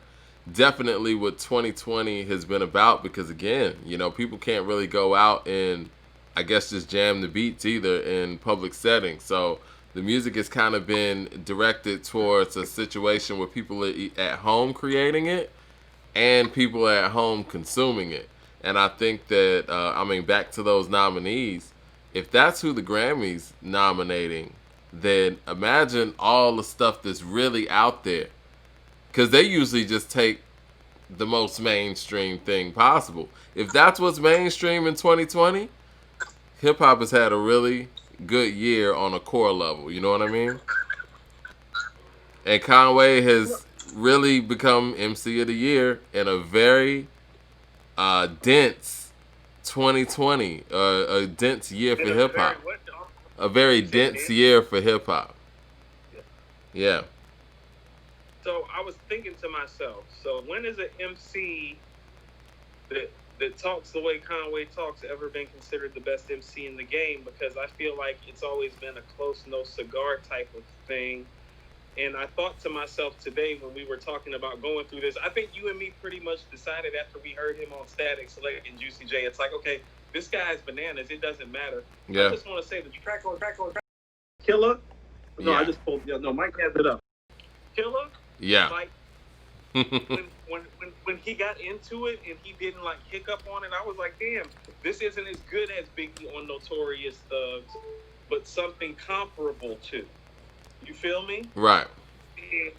definitely what 2020 has been about, because again, people can't really go out and I guess just jam the beats either in public settings. So the music has kind of been directed towards a situation where people are at home creating it and people are at home consuming it. And I think that, back to those nominees, if that's who the Grammys nominating, then imagine all the stuff that's really out there. Because they usually just take the most mainstream thing possible. If that's what's mainstream in 2020, hip-hop has had a really good year on a core level. You know what I mean? And Conway has really become MC of the Year in a very dense 2020, a dense year for hip hop. A very dense year for hip hop. Yeah. So I was thinking to myself, so when is an MC that talks the way Conway talks ever been considered the best MC in the game? Because I feel like it's always been a close no cigar type of thing. And I thought to myself today when we were talking about going through this, I think you and me pretty much decided after we heard him on Static Select and Juicy J, it's like, okay, this guy's bananas. It doesn't matter. Yeah. I just want to say that you track on. Killer? No, yeah. I just pulled. No, Mike has it up. Killer? Yeah. Like, when he got into it and he didn't like hiccup on it, I was like, damn, this isn't as good as Biggie on Notorious Thugs, but something comparable to. You feel me? Right.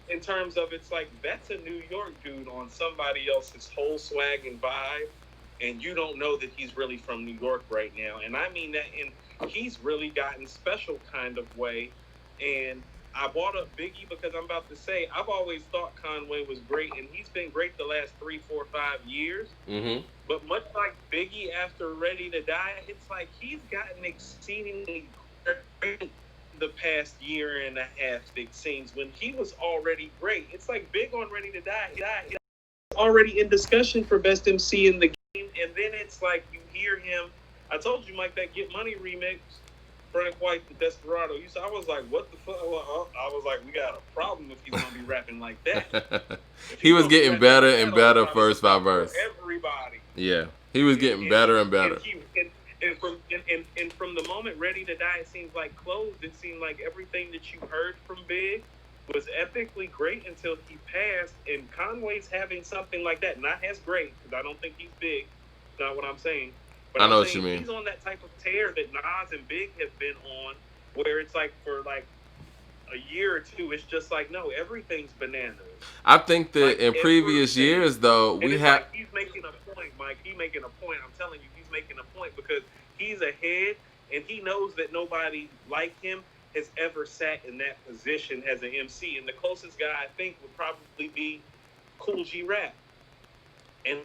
In terms of, it's like, that's a New York dude on somebody else's whole swag and vibe, and you don't know that he's really from New York right now. And I mean that he's really gotten special kind of way. And I brought up Biggie because I'm about to say, I've always thought Conway was great, and he's been great the last 3, 4, 5 years. Mm-hmm. But much like Biggie after Ready to Die, it's like he's gotten exceedingly great the past year and a half, it seems, when he was already great. It's like Big on Ready to Die. He's already in discussion for Best MC in the game, and then it's like you hear him. I told you, Mike, that Get Money remix, Frank White, the Desperado. I was like, what the fuck? I was like, we got a problem if he's going to be rapping like that. He was getting better and better verse by verse. Everybody. Yeah, he was getting better and better. And from the moment Ready to Die, it seems like closed. It seemed like everything that you heard from Big was epically great until he passed. And Conway's having something like that, not as great, because I don't think he's Big, not what I'm saying. But I I'm know what you saying mean. he's on that type of tear that Nas and Big have been on, where it's like for like a year or two, it's just like no, everything's bananas. I think that Like in previous everything. years, though, And we it's have. like he's making a point, Mike. He's making a point. I'm telling you, he's making a point because he's ahead and he knows that nobody like him has ever sat in that position as an MC. And the closest guy I think would probably be Cool G Rap. And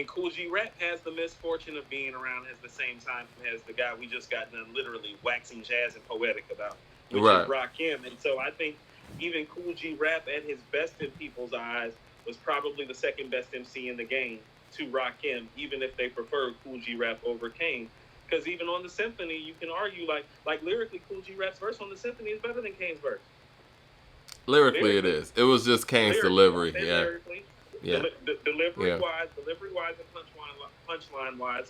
Cool G Rap has the misfortune of being around at the same time as the guy we just got done literally waxing jazz and poetic about, which Right. is Rakim. And so I think even Cool G Rap at his best in people's eyes was probably the second best MC in the game to Rakim, even if they preferred Cool G Rap over Kane. Because even on the symphony, you can argue like lyrically, Cool G Rap's verse on the symphony is better than Kane's verse. Lyrically, it is. It was just Kane's delivery. Yeah. Lyrically. Yeah. Delivery wise and punchline wise,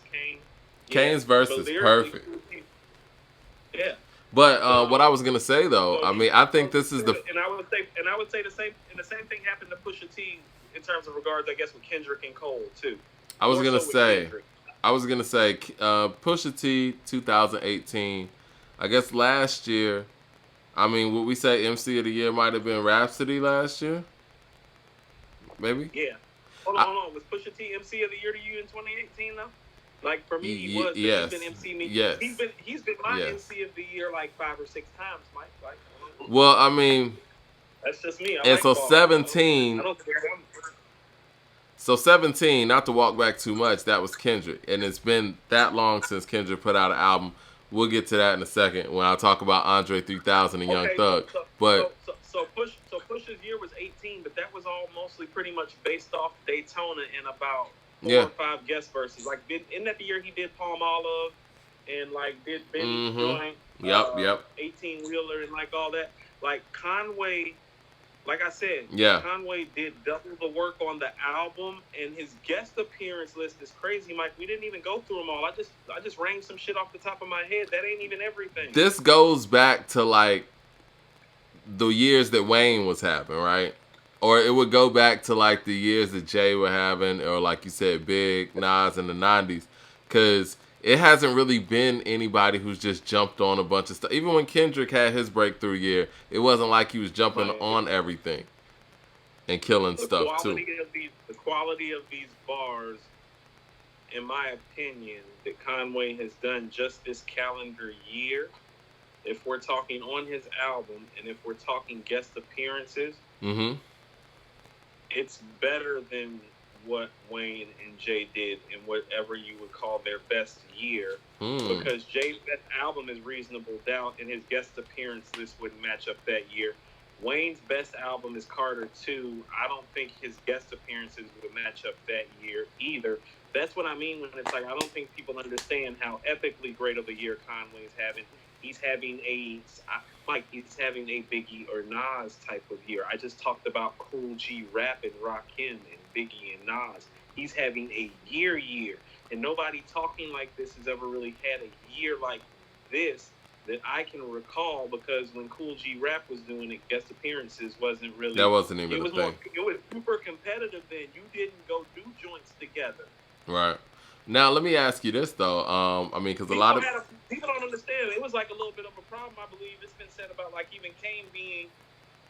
Kane's verse is perfect. Yeah. But what I was gonna say though, I mean, I think this is the. And I would say the same. And the same thing happened to Pusha T in terms of regards, I guess, with Kendrick and Cole too. I was gonna say, Pusha T 2018. I guess last year. I mean, would we say MC of the year might have been Rhapsody last year? Maybe. Yeah. Hold on. Was Pusha T MC of the year to you in 2018 though? Like for me, he was. Yes. He's been MC me. Yes. He's been my MC of the year like 5 or 6 times, Mike. Like. Well, I mean. That's just me. And so 17. I don't care. So 17. Not to walk back too much. That was Kendrick, and it's been that long since Kendrick put out an album. We'll get to that in a second when I talk about Andre 3000 and Young Thug. So Push's year was 18, but that was all mostly pretty much based off Daytona and about 4 or 5 guest verses. Like, isn't that the year he did Palm Olive and like did Benny's joint? Yep. 18 wheeler and like all that. Like Conway, like I said, Conway did double the work on the album, and his guest appearance list is crazy, Mike. We didn't even go through them all. I just rang some shit off the top of my head. That ain't even everything. This goes back to like the years that Wayne was having, right? Or it would go back to like the years that Jay were having, or like you said, Big, Nas in the 90s. Because it hasn't really been anybody who's just jumped on a bunch of stuff. Even when Kendrick had his breakthrough year, it wasn't like he was jumping on everything and killing stuff too. The quality of these bars, in my opinion, that Conway has done just this calendar year, if we're talking on his album and if we're talking guest appearances, it's better than what Wayne and Jay did in whatever you would call their best year. Because Jay's best album is Reasonable Doubt, and his guest appearance list wouldn't match up that year. Wayne's best album is Carter 2. I don't think his guest appearances would match up that year either. That's what I mean when it's like I don't think people understand how epically great of a year Conway's having. He's having a Biggie or Nas type of year. I just talked about Cool G Rap and Rakim and Biggie and Nas. He's having a year. And nobody talking like this has ever really had a year like this that I can recall, because when Cool G Rap was doing it, guest appearances wasn't really... That wasn't even a thing. It was super competitive then. You didn't go do joints together. Right. Now, let me ask you this, though. I mean, because a lot of... People don't understand. It was like a little bit of a problem, I believe. It's been said about, like, even Kane being,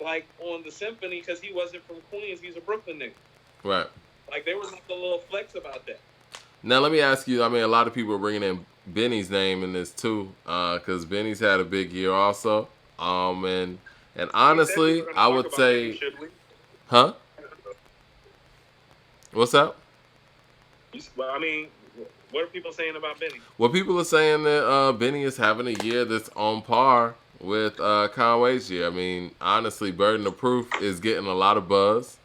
like, on the symphony because he wasn't from Queens. He's a Brooklyn nigga. Right. Like, there was like a little flex about that. Now, let me ask you, I mean, a lot of people are bringing in Benny's name in this, too, because Benny's had a big year also. And honestly, I would say... Benny, huh? What's up? Well, I mean... What are people saying about Benny? Well, people are saying that Benny is having a year that's on par with Conway's year. I mean, honestly, Burden of Proof is getting a lot of buzz,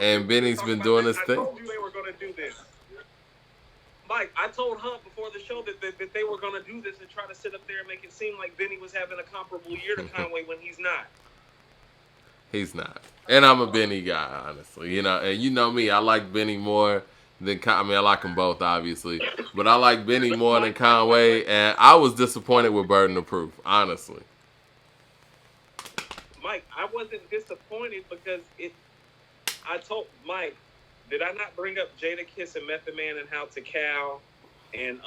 and Benny's been doing his thing. I told you they were going to do this. Mike, I told Hunt before the show that they were going to do this and try to sit up there and make it seem like Benny was having a comparable year to Conway when he's not. He's not. And I'm a Benny guy, honestly. You know, and you know me, I like Benny more than I like them both, obviously, but I like Benny more than Conway, and I was disappointed with Burden of Proof, honestly. Mike, I wasn't disappointed because I told Mike, did I not bring up Jada Kiss and Method Man and how Takal and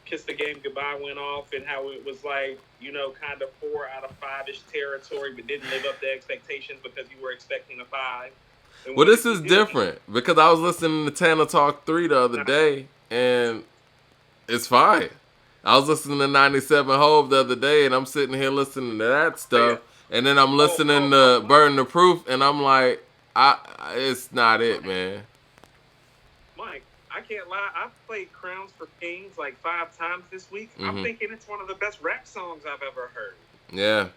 Kiss the Game Goodbye went off and how it was like, you know, kind of 4 out of 5-ish territory, but didn't live up to expectations because you were expecting a 5. And Well, what this did is he do? different because I was listening to Tana Talk 3 the other day, and it's fine. I was listening to 97 Hove the other day, and I'm sitting here listening to that stuff, and then I'm listening to Burden the Proof, and I'm like, it's not it, man. Mike, I can't lie. I've played Crowns for Kings like 5 times this week. I'm thinking it's one of the best rap songs I've ever heard. Yeah.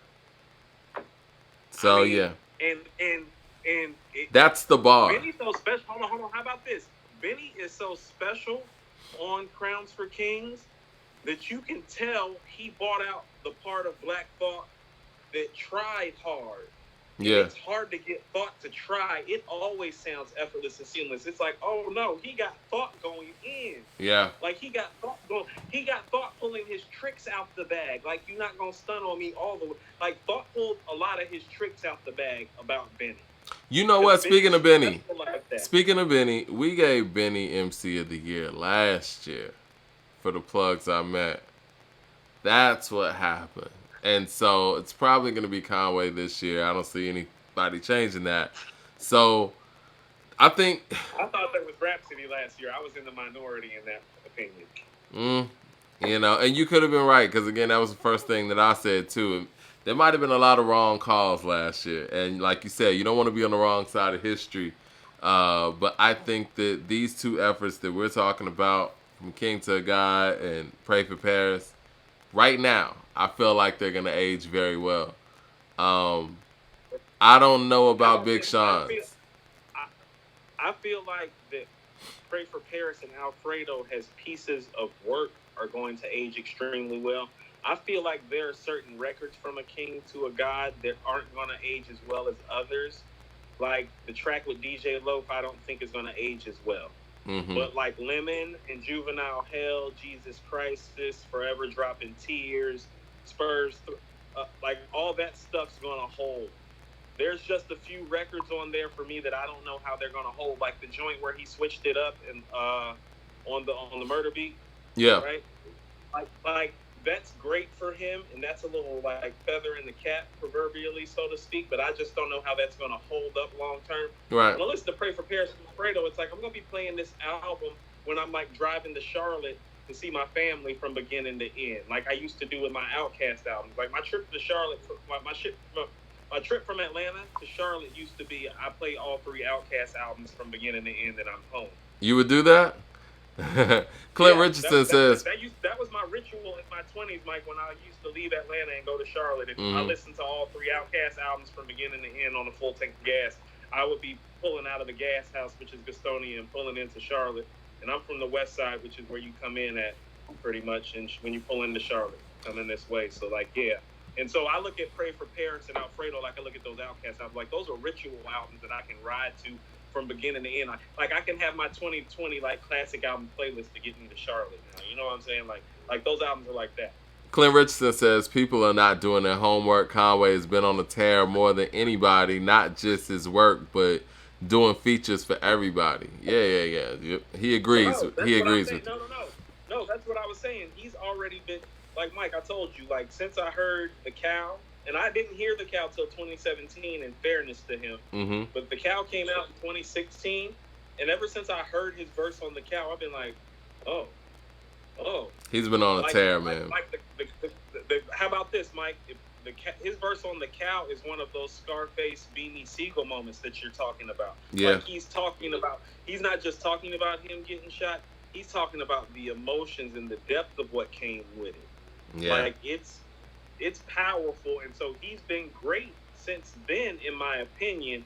So, yeah. And that's the bar. Benny's so special. Hold on. How about this? Benny is so special on Crowns for Kings that you can tell he bought out the part of Black Thought that tried hard. Yeah. It's hard to get Thought to try. It always sounds effortless and seamless. It's like, oh no, he got Thought going in. Yeah. Like he got Thought going. He got Thought pulling his tricks out the bag. Like, you're not gonna stun on me all the way. Like, Thought pulled a lot of his tricks out the bag about Benny. You know what? Speaking of Benny, we gave Benny MC of the Year last year for the plugs I met. That's what happened. And so it's probably going to be Conway this year. I don't see anybody changing that. So I thought that was Rhapsody last year. I was in the minority in that opinion. You know, and you could have been right because, again, that was the first thing that I said too. There might have been a lot of wrong calls last year. And like you said, you don't want to be on the wrong side of history. But I think that these two efforts that we're talking about, From King to a God and Pray for Paris, right now, I feel like they're going to age very well. I don't know about Big Sean's. I feel like that Pray for Paris and Alfredo as pieces of work are going to age extremely well. I feel like there are certain records from A King to a God that aren't going to age as well as others. Like the track with DJ Loaf, I don't think is going to age as well. But like Lemon and Juvenile Hell, Jesus Crisis, Forever Dropping Tears, Spurs, like all that stuff's going to hold. There's just a few records on there for me that I don't know how they're going to hold. Like the joint where he switched it up and on the murder beat. Yeah. Right? Like that's great for him, and that's a little like feather in the cap, proverbially, so to speak. But I just don't know how that's going to hold up long term. Right. When I listen to Pray for Paris and Alfredo, it's like I'm going to be playing this album when I'm like driving to Charlotte to see my family from beginning to end, like I used to do with my Outkast albums. Like my trip to Charlotte, my trip from Atlanta to Charlotte used to be I play all 3 Outkast albums from beginning to end, and I'm home. You would do that? Clint Richardson says that was my ritual in my 20s, Mike, when I used to leave Atlanta and go to Charlotte. If I listened to all 3 Outkast albums from beginning to end on a full tank of gas, I would be pulling out of the gas house, which is Gastonia, and pulling into Charlotte. And I'm from the west side, which is where you come in at pretty much, and when you pull into Charlotte, coming this way. So like, yeah. And so I look at Pray for Paris and Alfredo like I look at those Outkast albums. Like, those are ritual albums that I can ride to from beginning to end. Like I can have my 2020 like classic album playlist to get me to Charlotte now. You know what I'm saying? Like those albums are like that. Clint Richardson says people are not doing their homework. Conway has been on the tear more than anybody, not just his work, but doing features for everybody. Yeah. He agrees. He agrees with. No, that's what I was saying. He's already been, like Mike, I told you, like since I heard The Cow, and I didn't hear The Cow till 2017, in fairness to him. But The Cow came out in 2016, and ever since I heard his verse on The Cow, I've been like, oh. He's been on a tear, man. How about this, Mike? His verse on The Cow is one of those Scarface, Beanie Siegel moments that you're talking about. Yeah. Like he's not just talking about him getting shot. He's talking about the emotions and the depth of what came with it. Yeah. Like it's powerful, and so he's been great since then, in my opinion.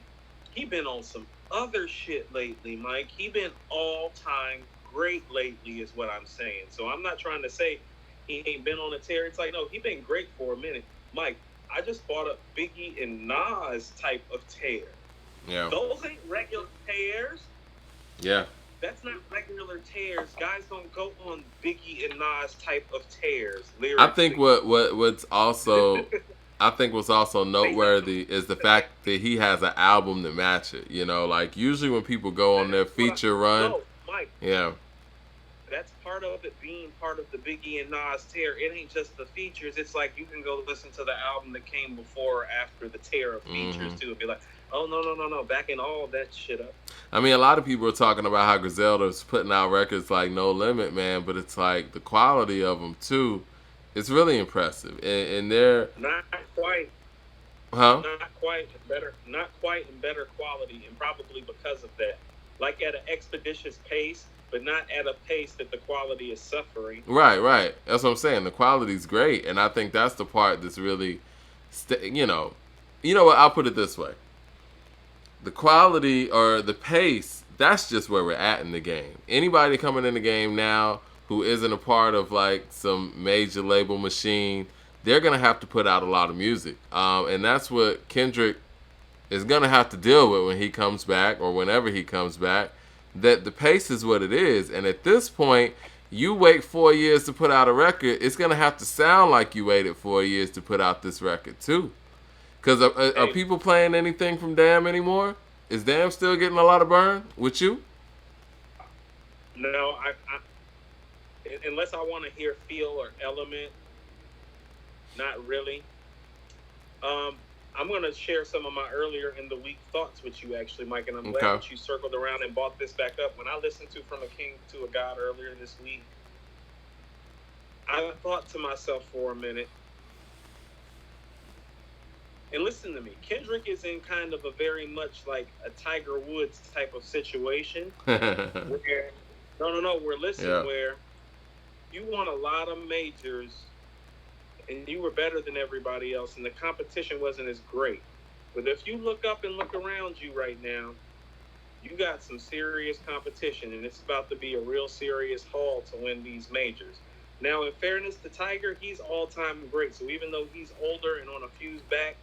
He's been on some other shit lately, Mike. He's been all-time great lately, is what I'm saying. So I'm not trying to say he ain't been on a tear. It's like, no, he's been great for a minute. Mike, I just bought up Biggie and Nas type of tear. Yeah. Those ain't regular tears. Yeah. That's not regular tears. Guys don't go on Biggie and Nas type of tears. Lyrically. I think what's also I think what's also noteworthy is the fact that he has an album to match it. You know, like usually when people go on their feature run, no, Mike, yeah, that's part of it being part of the Biggie and Nas tear. It ain't just the features. It's like you can go listen to the album that came before or after the tear of features too, and be like, oh no, backing all that shit up. I mean, a lot of people are talking about how Griselda's putting out records like No Limit, man, but it's like the quality of them too. It's really impressive, and they're not quite, huh? not quite in better quality, and probably because of that, like at an expeditious pace, but not at a pace that the quality is suffering. Right. That's what I'm saying. The quality's great, and I think that's the part that's really, you know what? I'll put it this way: the quality or the pace, that's just where we're at in the game. Anybody coming in the game now who isn't a part of like some major label machine, they're gonna have to put out a lot of music, and that's what Kendrick is gonna have to deal with when he comes back or whenever he comes back. That the pace is what it is, and at this point, you wait 4 years to put out a record, it's gonna have to sound like you waited 4 years to put out this record too. Because are people playing anything from Damn anymore? Is Damn still getting a lot of burn with you? No, unless I want to hear Feel or Element, not really. I'm going to share some of my earlier in the week thoughts with you, actually, Mike, and I'm glad that you circled around and brought this back up. When I listened to From a King to a God earlier this week, I thought to myself for a minute, and listen to me, Kendrick is in kind of a very much like a Tiger Woods type of situation where, where you won a lot of majors and you were better than everybody else and the competition wasn't as great. But if you look up and look around you right now, you got some serious competition and it's about to be a real serious haul to win these majors. Now, in fairness to Tiger, he's all-time great. So even though he's older and on a fuse back,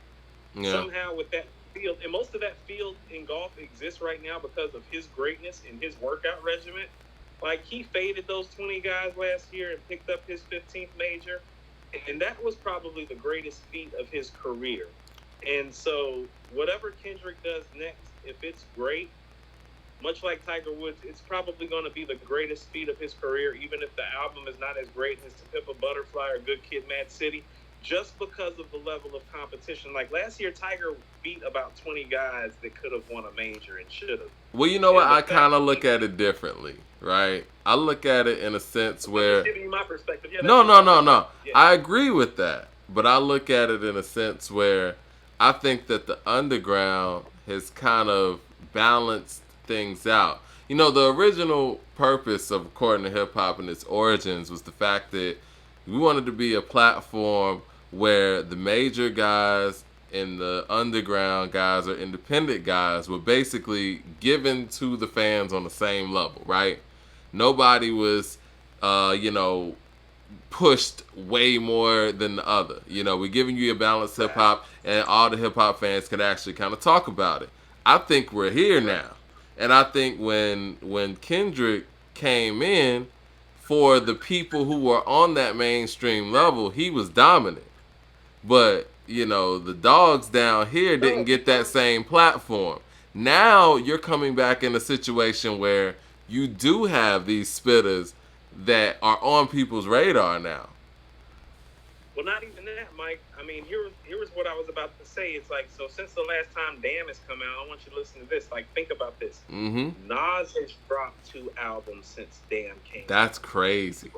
somehow with that field, and most of that field in golf exists right now because of his greatness and his workout regimen. Like, he faded those 20 guys last year and picked up his 15th major, and that was probably the greatest feat of his career. And so whatever Kendrick does next, if it's great, much like Tiger Woods, it's probably going to be the greatest feat of his career, even if the album is not as great as To Pimp a Butterfly or Good Kid, Mad City, just because of the level of competition. Like last year, Tiger beat about 20 guys that could have won a major and should have. Well, you know what? I kind of look at it differently, right? I look at it in a sense where... I'm giving you my perspective. Yeah, no. Yeah. I agree with that. But I look at it in a sense where I think that the underground has kind of balanced things out. You know, the original purpose of According to Hip Hop and its origins was the fact that we wanted to be a platform where the major guys and the underground guys or independent guys were basically given to the fans on the same level, right? Nobody was, pushed way more than the other. You know, we're giving you a balanced hip hop, and all the hip hop fans could actually kind of talk about it. I think we're here now, and I think when Kendrick came in, for the people who were on that mainstream level, he was dominant. But, you know, the dogs down here didn't get that same platform. Now you're coming back in a situation where you do have these spitters that are on people's radar now. Well, not even that, Mike. I mean, here was what I was about to say. It's like, so since the last time Damn has come out, I want you to listen to this. Like, think about this. Mm-hmm. Nas has dropped 2 albums since Damn came That's crazy.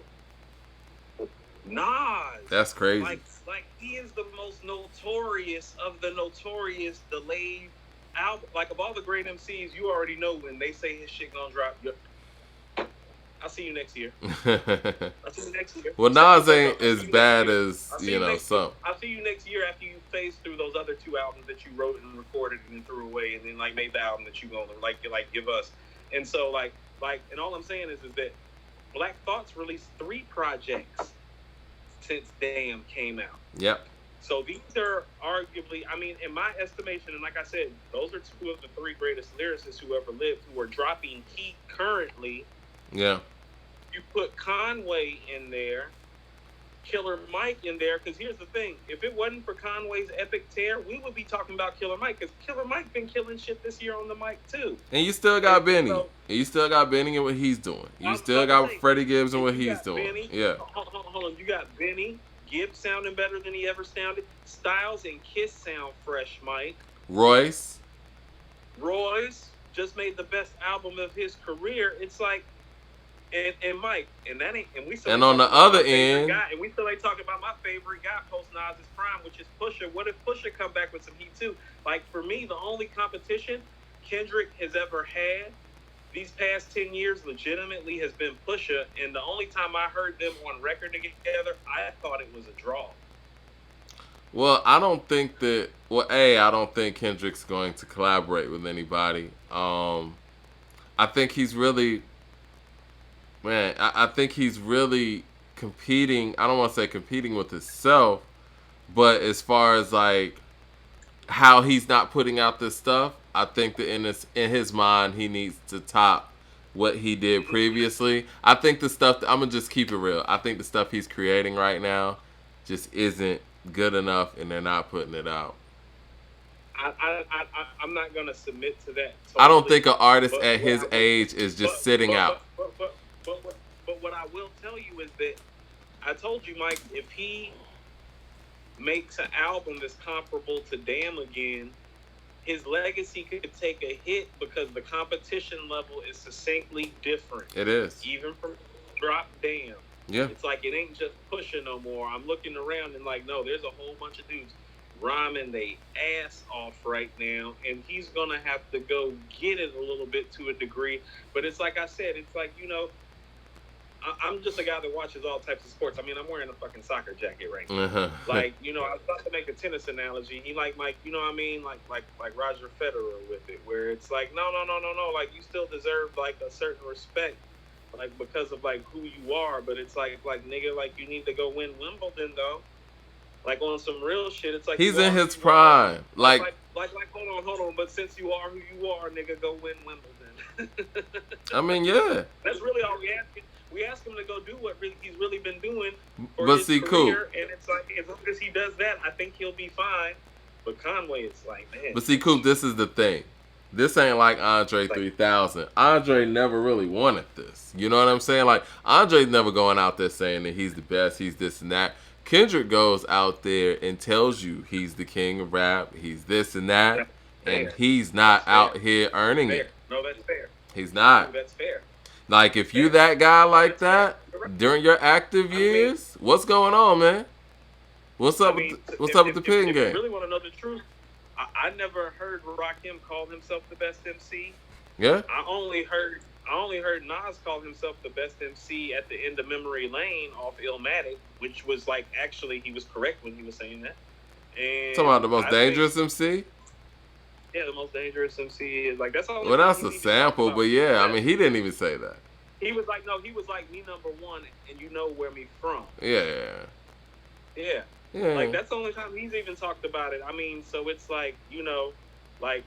Nas. That's crazy. Like he is the most notorious of the notorious delayed album. Like, of all the great MCs, you already know when they say his shit gonna drop. I'll see you next year. I'll see you next year. Well, Nas ain't as bad as, some. I'll see you next year after you phase through those other 2 albums that you wrote and recorded and threw away, and then like made the album that you gonna like give us. And so like, and all I'm saying is that Black Thought's released 3 projects since Damn came out. Yep. So these are arguably, I mean, in my estimation, and like I said, those are 2 of the 3 greatest lyricists who ever lived, who are dropping heat currently. Yeah. You put Conway in there, Killer Mike in there, because here's the thing: if it wasn't for Conway's epic tear, we would be talking about Killer Mike, because Killer Mike been killing shit this year on the mic too. And you still got Benny. So, And you still got Benny and what he's doing. You I'm still about got to say, Freddie Gibbs and what you he's got doing. Benny. Yeah. Hold on. You got Benny Gibbs sounding better than he ever sounded. Styles and Kiss sound fresh, Mike. Royce just made the best album of his career. It's like, and Mike, and that ain't, and we still And ain't on the talking about other my favorite end, guy, and we still ain't talking about my favorite guy post Nas's prime, which is Pusha. What if Pusha come back with some heat too? Like, for me, the only competition Kendrick has ever had these past 10 years legitimately has been Pusha, and the only time I heard them on record together, I thought it was a draw. well, I don't think that. Well, I don't think Kendrick's going to collaborate with anybody. I think he's really, man. I think he's really competing. I don't want to say competing with himself, but as far as like how he's not putting out this stuff, I think that in his mind he needs to top what he did previously. I think the stuff I'm gonna just keep it real. I think the stuff he's creating right now just isn't good enough, and they're not putting it out. I'm not gonna submit to that. Totally, I don't think an artist but at his age is just sitting out. But what I will tell you is that I told you, Mike, if he makes an album that's comparable to Damn again, his legacy could take a hit because the competition level is succinctly different. It is. Even from Drop Damn. Yeah. It's like it ain't just Pusha no more. I'm looking around and like, no, there's a whole bunch of dudes rhyming they ass off right now, and he's gonna have to go get it a little bit to a degree. But it's like I said, it's like, you know, I'm just a guy that watches all types of sports. I mean, I'm wearing a fucking soccer jacket right now. Uh-huh. Like, you know, I was about to make a tennis analogy. He like Mike, you know what I mean? Like Roger Federer with it, where it's like, no. Like, you still deserve like a certain respect, like because of like who you are. But it's like nigga, like you need to go win Wimbledon though. Like on some real shit, it's like he's in his prime. Like hold on. But since you are who you are, nigga, go win Wimbledon. I mean, yeah. That's really all we ask. We ask him to go do what he's really been doing for but his see, career, cool. And it's like as long as he does that, I think he'll be fine. But Conway, it's like, man. But see, Coop, this is the thing. This ain't like Andre 3000. Andre never really wanted this. You know what I'm saying? Like, Andre's never going out there saying that he's the best, he's this and that. Kendrick goes out there and tells you he's the king of rap, he's this and that, and he's not out here earning it. No, that's fair. He's not. That's fair. Like, if you that guy like that during your active years, what's going on, man? What's up with the pin game? If you really want to know the truth, I never heard Rakim call himself the best MC. Yeah. I only heard Nas call himself the best MC at the end of Memory Lane off Illmatic, which was like, actually he was correct when he was saying that. And talking about the most dangerous MC? Yeah, the most dangerous MC is like, that's all. Well, that's a sample, but yeah, I mean, he didn't even say that. He was like, no, he was like, me number one, and you know where me from. Yeah. Like, that's the only time he's even talked about it. I mean, so it's like, you know, like,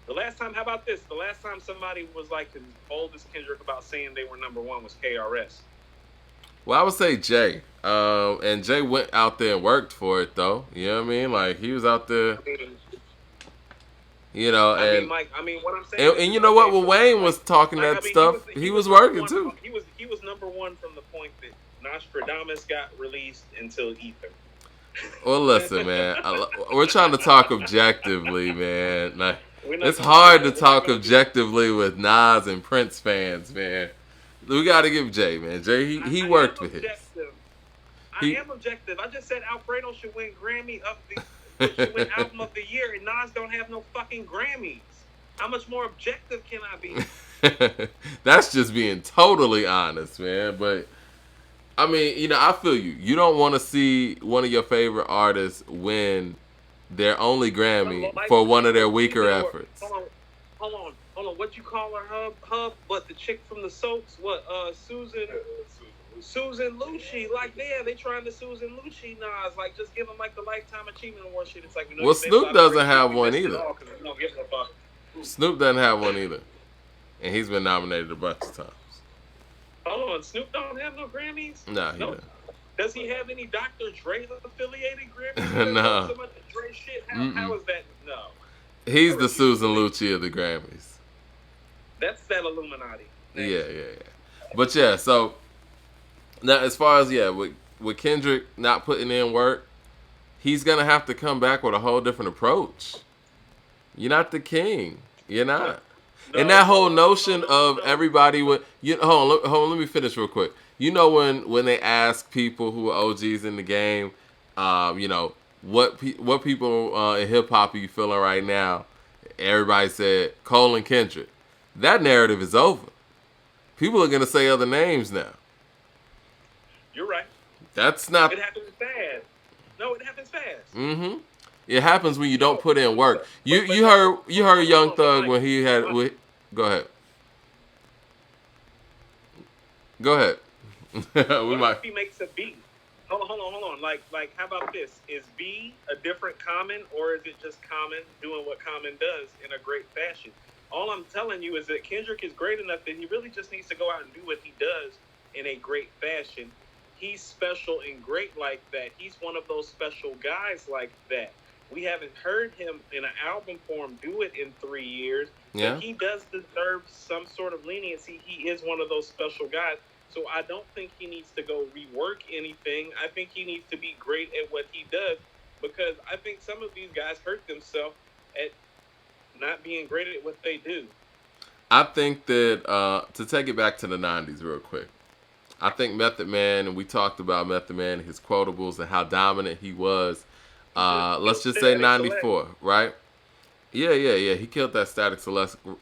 the last time, how about this? The last time somebody was like as bold as Kendrick about saying they were number one was KRS. Well, I would say Jay. And Jay went out there and worked for it, though. You know what I mean? Like, he was out there. You know, and Mike, what I'm saying, and you know what? When Wayne was talking that stuff, he was working too. He was number one from the point that Nostradamus got released until Ether. Well, listen, man, we're trying to talk objectively, man. Like, it's hard to talk objectively with Nas and Prince fans, man. We got to give Jay, man. Jay, he worked for his. I am objective. I just said Alfredo should win Grammy of the. Should win album of the year, and Nas don't have no fucking Grammys. How much more objective can I be? That's just being totally honest, man. But I mean, you know, I feel you. You don't want to see one of your favorite artists win their only Grammy for one of their weaker efforts. Hold on. What you call her, Hub? What, the chick from the soaps? What, Susan Lucci, like, yeah, they trying to Susan Lucci Nas, like, just give him like the Lifetime Achievement Award shit. It's like, well, Snoop doesn't have one either. Snoop doesn't have one either, and he's been nominated a bunch of times. Hold on, Snoop don't have no Grammys? Nah, he doesn't. Does he have any Dr. Dre affiliated Grammys because of No. so much Dre shit? Mm-mm. How is that? No. I He's the refuse to Susan believe. Lucci of the Grammys. That's that Illuminati. Yeah, Next. yeah, yeah. But yeah, so now as far as with Kendrick not putting in work, he's gonna have to come back with a whole different approach. You're not the king. You're not. And No, that whole notion of no. everybody with hold on, let me finish real quick. You know when they ask people who are OGs in the game, what people in hip hop are you feeling right now? Everybody said Cole and Kendrick. That narrative is over. People are gonna say other names now. You're right. That's not. It happens fast. No, it happens fast. Mm-hmm. It happens when you don't No, put in work. You but you heard you heard hold Young on, but Thug Mike, when he had. Mike, Go ahead. Go ahead. We what if might. he makes a beat? Hold on. Like, how about this? Is B a different Common, or is it just Common doing what Common does in a great fashion? All I'm telling you is that Kendrick is great enough that he really just needs to go out and do what he does in a great fashion. He's special and great like that. He's one of those special guys like that. We haven't heard him in an album form do it in 3 years. Yeah. But he does deserve some sort of leniency. He is one of those special guys. So I don't think he needs to go rework anything. I think he needs to be great at what he does, because I think some of these guys hurt themselves at not being great at what they do. I think that to take it back to the '90s real quick, I think Method Man, and we talked about Method Man, his quotables, and how dominant he was. Let's just say '94, right? Yeah. He killed that Static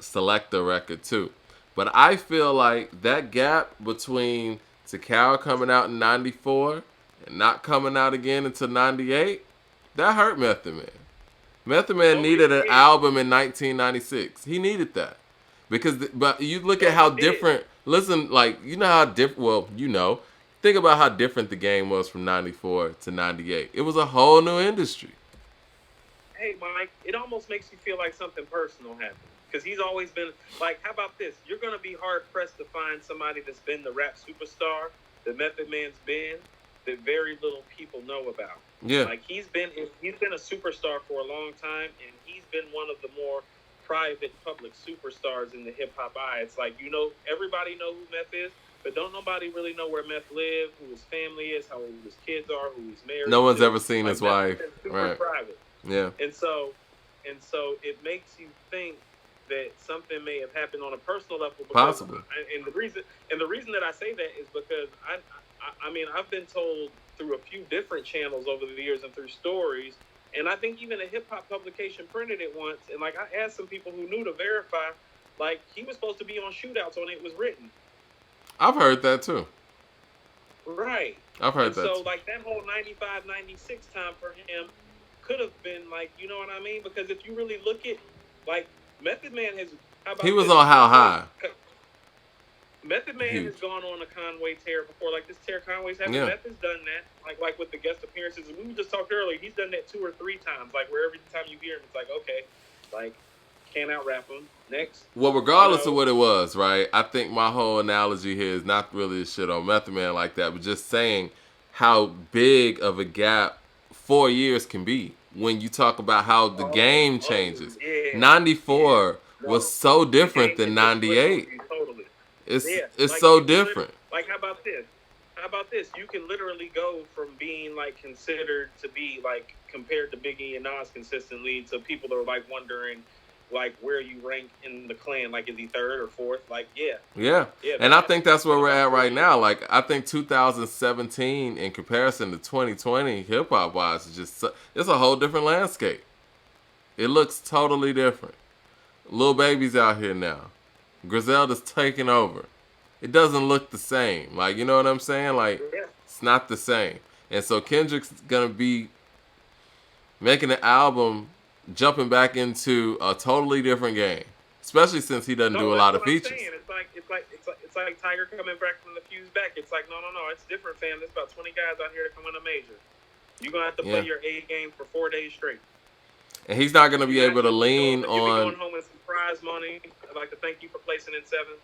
Selector record too. But I feel like that gap between Takara coming out in '94 and not coming out again until '98, that hurt Method Man. Method Man needed an album in 1996. He needed that. But you look at how different, listen, like, you know how different, well, think about how different the game was from '94 to '98. It was a whole new industry. Hey, Mike, it almost makes you feel like something personal happened. Because he's always been, like, how about this? You're going to be hard-pressed to find somebody that's been the rap superstar that Method Man's been that very little people know about. Yeah. Like, he's been a superstar for a long time, and he's been one of the more private public superstars in the hip-hop eye. It's like, everybody know who Meth is, but don't nobody really know where Meth lives, who his family is, how old his kids are, who he's married No one's to. ever seen his wife. Super private. Yeah. And so it makes you think that something may have happened on a personal level. Possibly. And the reason that I say that is because I mean, I've been told through a few different channels over the years and through stories, and I think even a hip hop publication printed it once. And like, I asked some people who knew to verify, like, he was supposed to be on Shootouts when it was written. I've heard that too. Right. I've heard that. So too. like that whole 95, 96 time for him could have been like, you know what I mean? Because if you really look at, like, Method Man has... He was on How High. Method Man has gone on a Conway tear before. Like, this tear Conway's having. Yeah. Meth has done that. Like with the guest appearances. And we just talked earlier. He's done that 2 or 3 times. Like, where every time you hear him, it's like, okay, like, can't out-rap him. Next. Well, regardless of what it was, right? I think my whole analogy here is not really a shit on Method Man like that, but just saying how big of a gap 4 years can be when you talk about how the game changes. 94 was so different than 98. Totally. It's like, so different. Like, how about this? How about this? You can literally go from being, like, considered to be, like, compared to Biggie and Nas consistently to people that are, like, wondering, like, where you rank in the clan. Like, is he 3rd or 4th? Like, yeah. And I think that's where we're at right now. Like, I think 2017 in comparison to 2020 hip hop wise is just, it's a whole different landscape. It looks totally different. Lil Baby's out here now. Griselda's taking over. It doesn't look the same. Like, you know what I'm saying? Like, it's not the same. And so Kendrick's gonna be making an album, jumping back into a totally different game, especially since he doesn't do a lot of features. It's like Tiger coming back from the fuse back. It's like, no, it's different, fam. There's about 20 guys out here to come win a major. You're gonna have to play your A game for 4 days straight. And he's not gonna be able to lean You'll on. be going home with some prize money. I'd like to thank you for placing in 7th.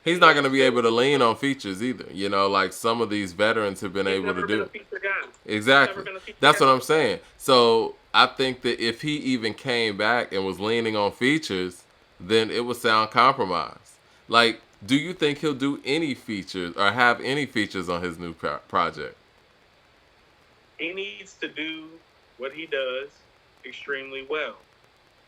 He's not going to be able to lean on features either. You know, like some of these veterans have been He's able never to been do. a feature guy. Exactly. That's what I'm saying. So I think that if he even came back and was leaning on features, then it would sound compromised. Like, do you think he'll do any features or have any features on his new project? He needs to do what he does extremely well.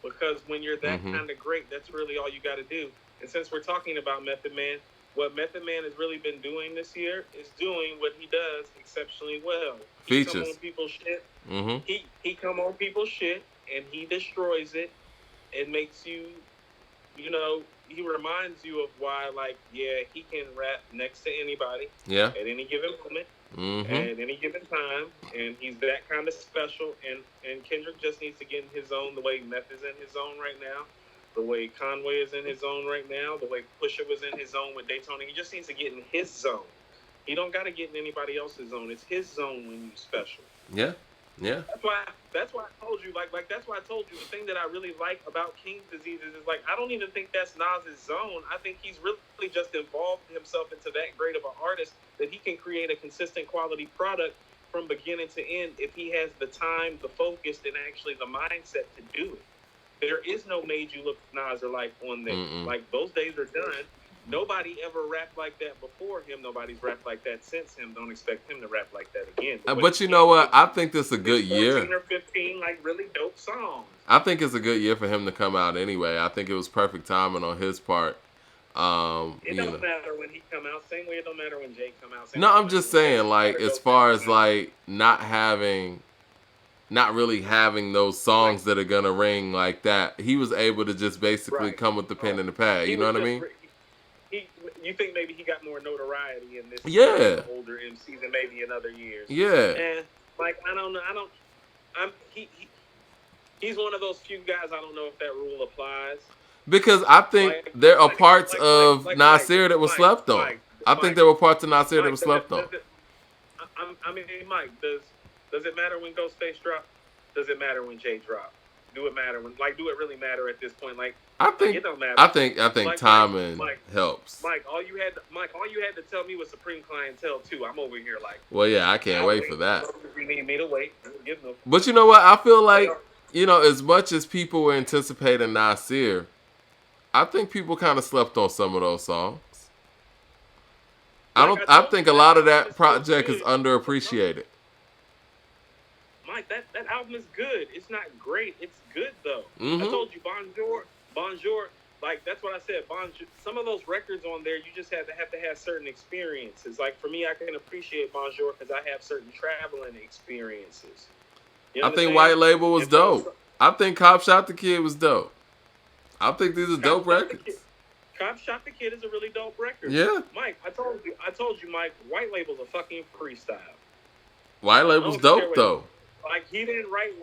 Because when you're that Mm-hmm. kind of great, that's really all you got to do. And since we're talking about Method Man, what Method Man has really been doing this year is doing what he does exceptionally well. He come Features. on people's shit. Mm-hmm. He come on people's shit and he destroys it and makes you, you know, he reminds you of why, like, yeah, he can rap next to anybody Yeah. at any given moment. Mm-hmm. At any given time, and he's that kind of special. And Kendrick just needs to get in his zone the way Meth is in his zone right now, the way Conway is in his zone right now, the way Pusha was in his zone with Daytona. He just needs to get in his zone. He don't got to get in anybody else's zone. It's his zone when you special. Yeah. Yeah. That's why I told you, like that's why I told you the thing that I really like about King's Disease is like I don't even think that's Nas's zone. I think he's really just involved himself into that great of an artist that he can create a consistent quality product from beginning to end if he has the time, the focus, and actually the mindset to do it. There is no Made You Look Nas or Life on there. Mm-mm. Like those days are done. Nobody ever rapped like that before him. Nobody's rapped like that since him. Don't expect him to rap like that again. But you know what? I think this is a good 14 year. or 15 like really dope songs. I think it's a good year for him to come out anyway. I think it was perfect timing on his part. It don't matter when he come out. Same way it don't matter when Jay come out. No, I'm just saying, like, as far as like not really having those songs that are gonna ring like that, he was able to just basically come with the pen and the pad. You know what I mean? You think maybe he got more notoriety in this? Yeah. Older MCs than maybe in other years. Yeah. And like I don't know. He's one of those few guys. I don't know if that rule applies. Because I think there are parts of Nasir that was slept on. I think there were parts of Nasir that was slept on. I mean, Mike, does it matter when Ghostface dropped? Does it matter when Jay dropped? Do it matter when? Like, do it really matter at this point? Like, I think it don't matter. I think timing helps. Mike, all you had to tell me was Supreme Clientele too. I'm over here like. Well, yeah, I can't wait for that. If you need me to wait, give them. But you know what? I feel like, you know, as much as people were anticipating Nasir, I think people kind of slept on some of those songs. I think a lot of that project is underappreciated. Mike, that album is good. It's not great. It's good though. Mm-hmm. I told you, Bonjour. Like that's what I said. Bonjour. Some of those records on there, you just have to have certain experiences. Like for me, I can appreciate Bonjour because I have certain traveling experiences. I think White Label was dope. I think Cop Shot the Kid was dope. I think these are dope records. Cop Shot the Kid is a really dope record. Yeah. Mike, I told you, Mike, White Label's a fucking freestyle. White Label's dope though. Like he didn't write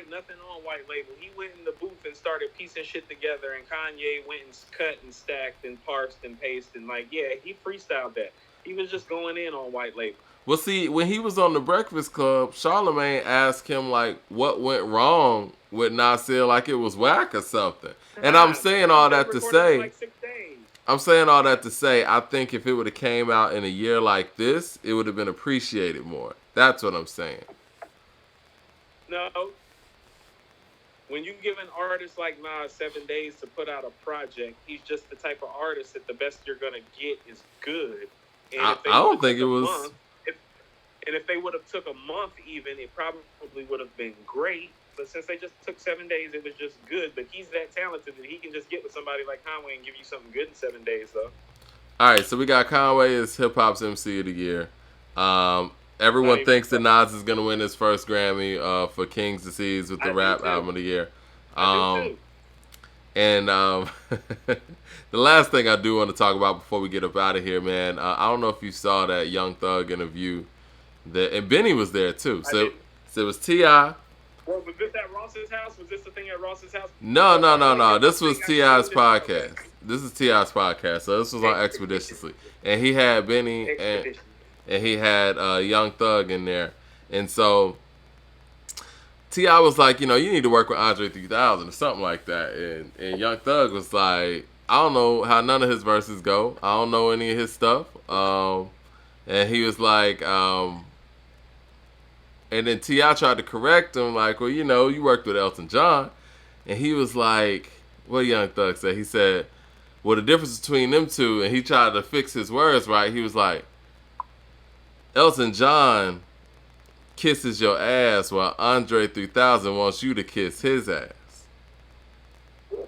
nothing on White Label. He went in the booth and started piecing shit together, and Kanye went and cut and stacked and parsed and pasted. And like, yeah, he freestyled that. He was just going in on White Label. Well, see, when he was on the Breakfast Club, Charlamagne asked him like, what went wrong with Nasir, like it was whack or something. And I'm saying all that to say, like 6 days. I think if it would have came out in a year like this, it would have been appreciated more. That's what I'm saying. No. When you give an artist like Nas 7 days to put out a project, he's just the type of artist that the best you're going to get is good. And I don't think it was... if they would have took a month even, it probably would have been great. But since they just took 7 days, it was just good. But he's that talented that he can just get with somebody like Conway and give you something good in 7 days, though. All right, so we got Conway as hip-hop's MC of the year. Everyone thinks that Nas is going to win his first Grammy for King's Disease with the rap album of the year. And the last thing I do want to talk about before we get up out of here, man, I don't know if you saw that Young Thug interview. And Benny was there, too. So it was T.I. Well, was this at Ross's house? Was this the thing at Ross's house? No. This was T.I.'s podcast. This is T.I.'s podcast. So this was on Expeditiously. And he had Benny and he had Young Thug in there. And so T.I. was like, you need to work with Andre 3000 or something like that. And Young Thug was like, I don't know how none of his verses go. I don't know any of his stuff. And he was like, and then T.I. tried to correct him, like, well, you know, you worked with Elton John. And he was like, what Young Thug said? He said, well, the difference between them two, and he tried to fix his words right. He was like, Elton John kisses your ass while Andre 3000 wants you to kiss his ass. Did he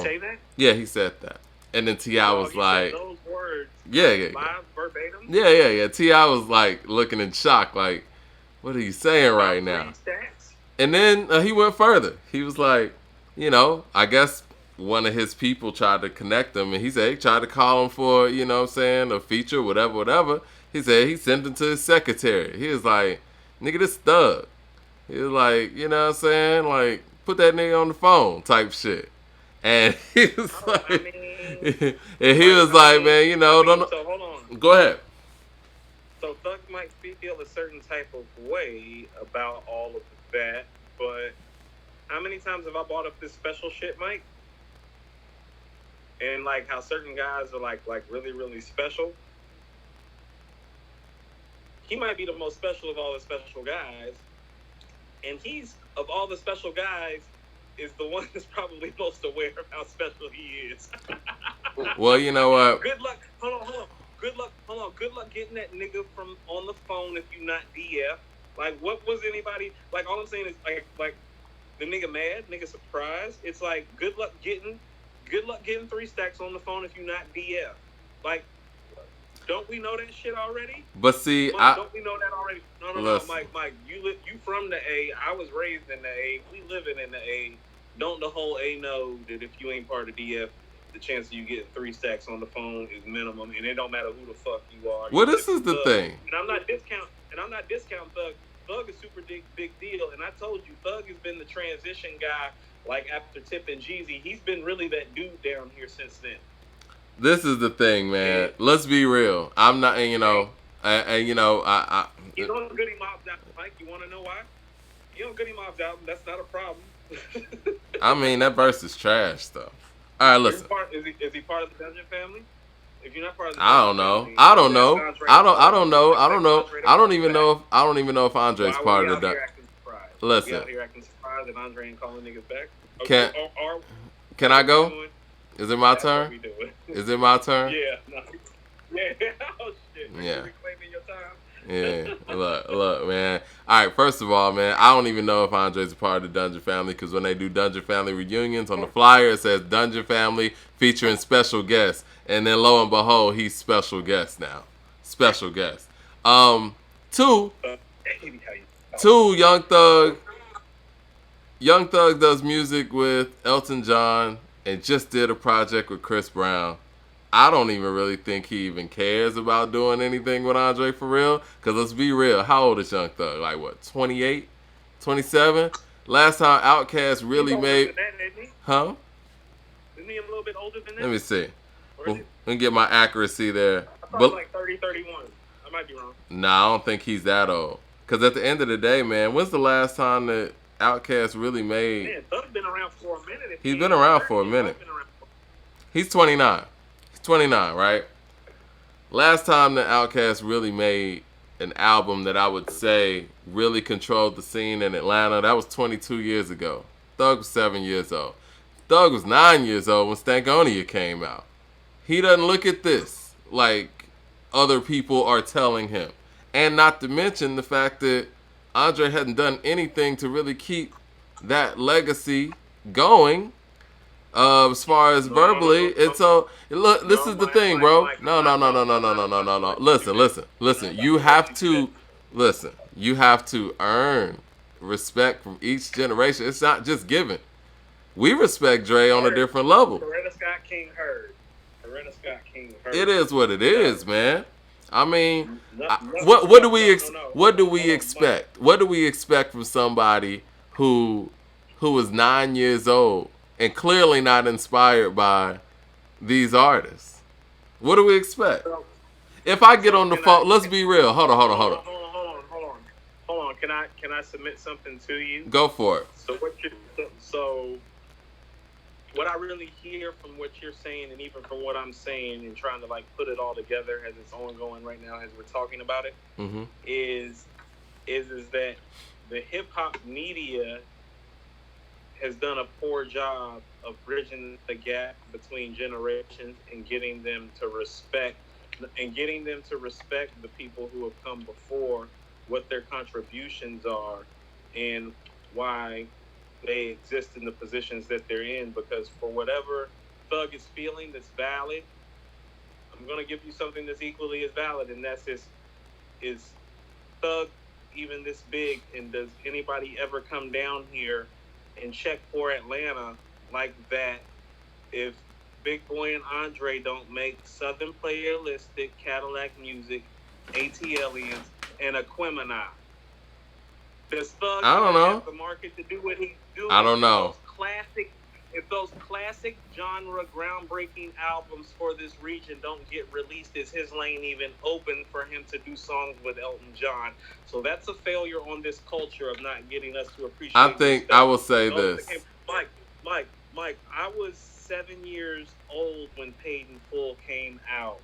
say that? Yeah, he said that. And then T.I. was like, those words yeah, live verbatim? Yeah. T.I. was like looking in shock, like, what are you saying right now? And then he went further. He was like, you know, I guess one of his people tried to connect him, and he said he tried to call him for, you know what I'm saying, a feature, whatever. He said he sent him to his secretary. He was like, nigga, this thug. He was like, you know what I'm saying, like, put that nigga on the phone type shit. And he was and he was like, man, you know, don't. So hold on. Go ahead. So Thug might feel a certain type of way about all of that, but how many times have I brought up this special shit, Mike? And like how certain guys are like really, really special. He might be the most special of all the special guys, and he's of all the special guys is the one that's probably most aware of how special he is. Well, you know what? Good luck. Hold on. Good luck getting that nigga from on the phone if you not DF. Like, what was anybody like? All I'm saying is like the nigga mad, nigga surprised. It's like good luck getting 3 stacks on the phone if you not DF. Like, don't we know that shit already? But see, don't we know that already? No, Mike, you from the A. I was raised in the A. We living in the A. Don't the whole A know that if you ain't part of DF, the chance of you getting 3 stacks on the phone is minimum, and it don't matter who the fuck you are. Well, this is the thing. And I'm not discount Thug. Thug is super big deal, and I told you, Thug has been the transition guy. Like after Tip and Jeezy, he's been really that dude down here since then. This is the thing, man. Yeah. Let's be real. I'm not, you know, you know, He's on Goody Mob's album, Mike. You want to know why? He's on Goody Mob's album. That's not a problem. I mean, that verse is trash, though. All right, listen. Is he part of the Dungeon family? If you're not part of the I don't know. I don't even know if Andre's part of the Dungeon. Listen. We out here acting surprised that Andre ain't calling niggas back. Okay. Can I go? Is it my turn? Is it my turn? Yeah. No. Yeah. Oh shit. Yeah. Reclaiming your time. Yeah. Look, man. All right. First of all, man, I don't even know if Andre's a part of the Dungeon family because when they do Dungeon family reunions on the flyer, it says Dungeon family featuring special guests, and then lo and behold, he's special guest now. Special guest. Two. Young Thug. Young Thug does music with Elton John and just did a project with Chris Brown. I don't even really think he even cares about doing anything with Andre for real. Because let's be real, how old is Young Thug? Like what, 28? 27? Last time Outkast really made... Huh? Isn't he a little bit older than that? Let me see. Let me get my accuracy there. I thought but, like 30, 31. I might be wrong. Nah, I don't think he's that old. Because at the end of the day, man, when's the last time that Outkast really made... Man, Thug's been around for a minute. He's been around for a minute. He's 29. He's 29, right? Last time that Outkast really made an album that I would say really controlled the scene in Atlanta, that was 22 years ago. Thug was 7 years old. Thug was 9 years old when Stankonia came out. He doesn't look at this like other people are telling him. And not to mention the fact that Andre hadn't done anything to really keep that legacy going as far as verbally. And so, look, this is the thing, bro. No. Listen. You have to earn respect from each generation. It's not just given. We respect Dre on a different level. Coretta Scott King heard. It is what it is, man. I mean, what do we expect? What do we expect from somebody who is 9 years old and clearly not inspired by these artists? What do we expect? If I get on the phone, let's be real. Hold on. Hold on. Can I submit something to you? Go for it. So what I really hear from what you're saying, and even from what I'm saying, and trying to like put it all together as it's ongoing right now as we're talking about it, Mm-hmm. is is that the hip hop media has done a poor job of bridging the gap between generations and getting them to respect the people who have come before, what their contributions are, and why they exist in the positions that they're in. Because for whatever Thug is feeling that's valid, I'm gonna give you something that's equally as valid, and that's is Thug even this big, and does anybody ever come down here and check for Atlanta like that if Big Boy and Andre don't make Southern Playalistic, Cadillac Music, ATLians, and Aquemini? Does Thug I don't even have know. the market to do what he's I doing don't know. if those classic genre groundbreaking albums for this region don't get released? Is his lane even open for him to do songs with Elton John? So that's a failure on this culture of not getting us to I appreciate this think I stuff. will say Those that came, this. Mike, Mike, Mike, I was 7 years old when Paid in Full came out.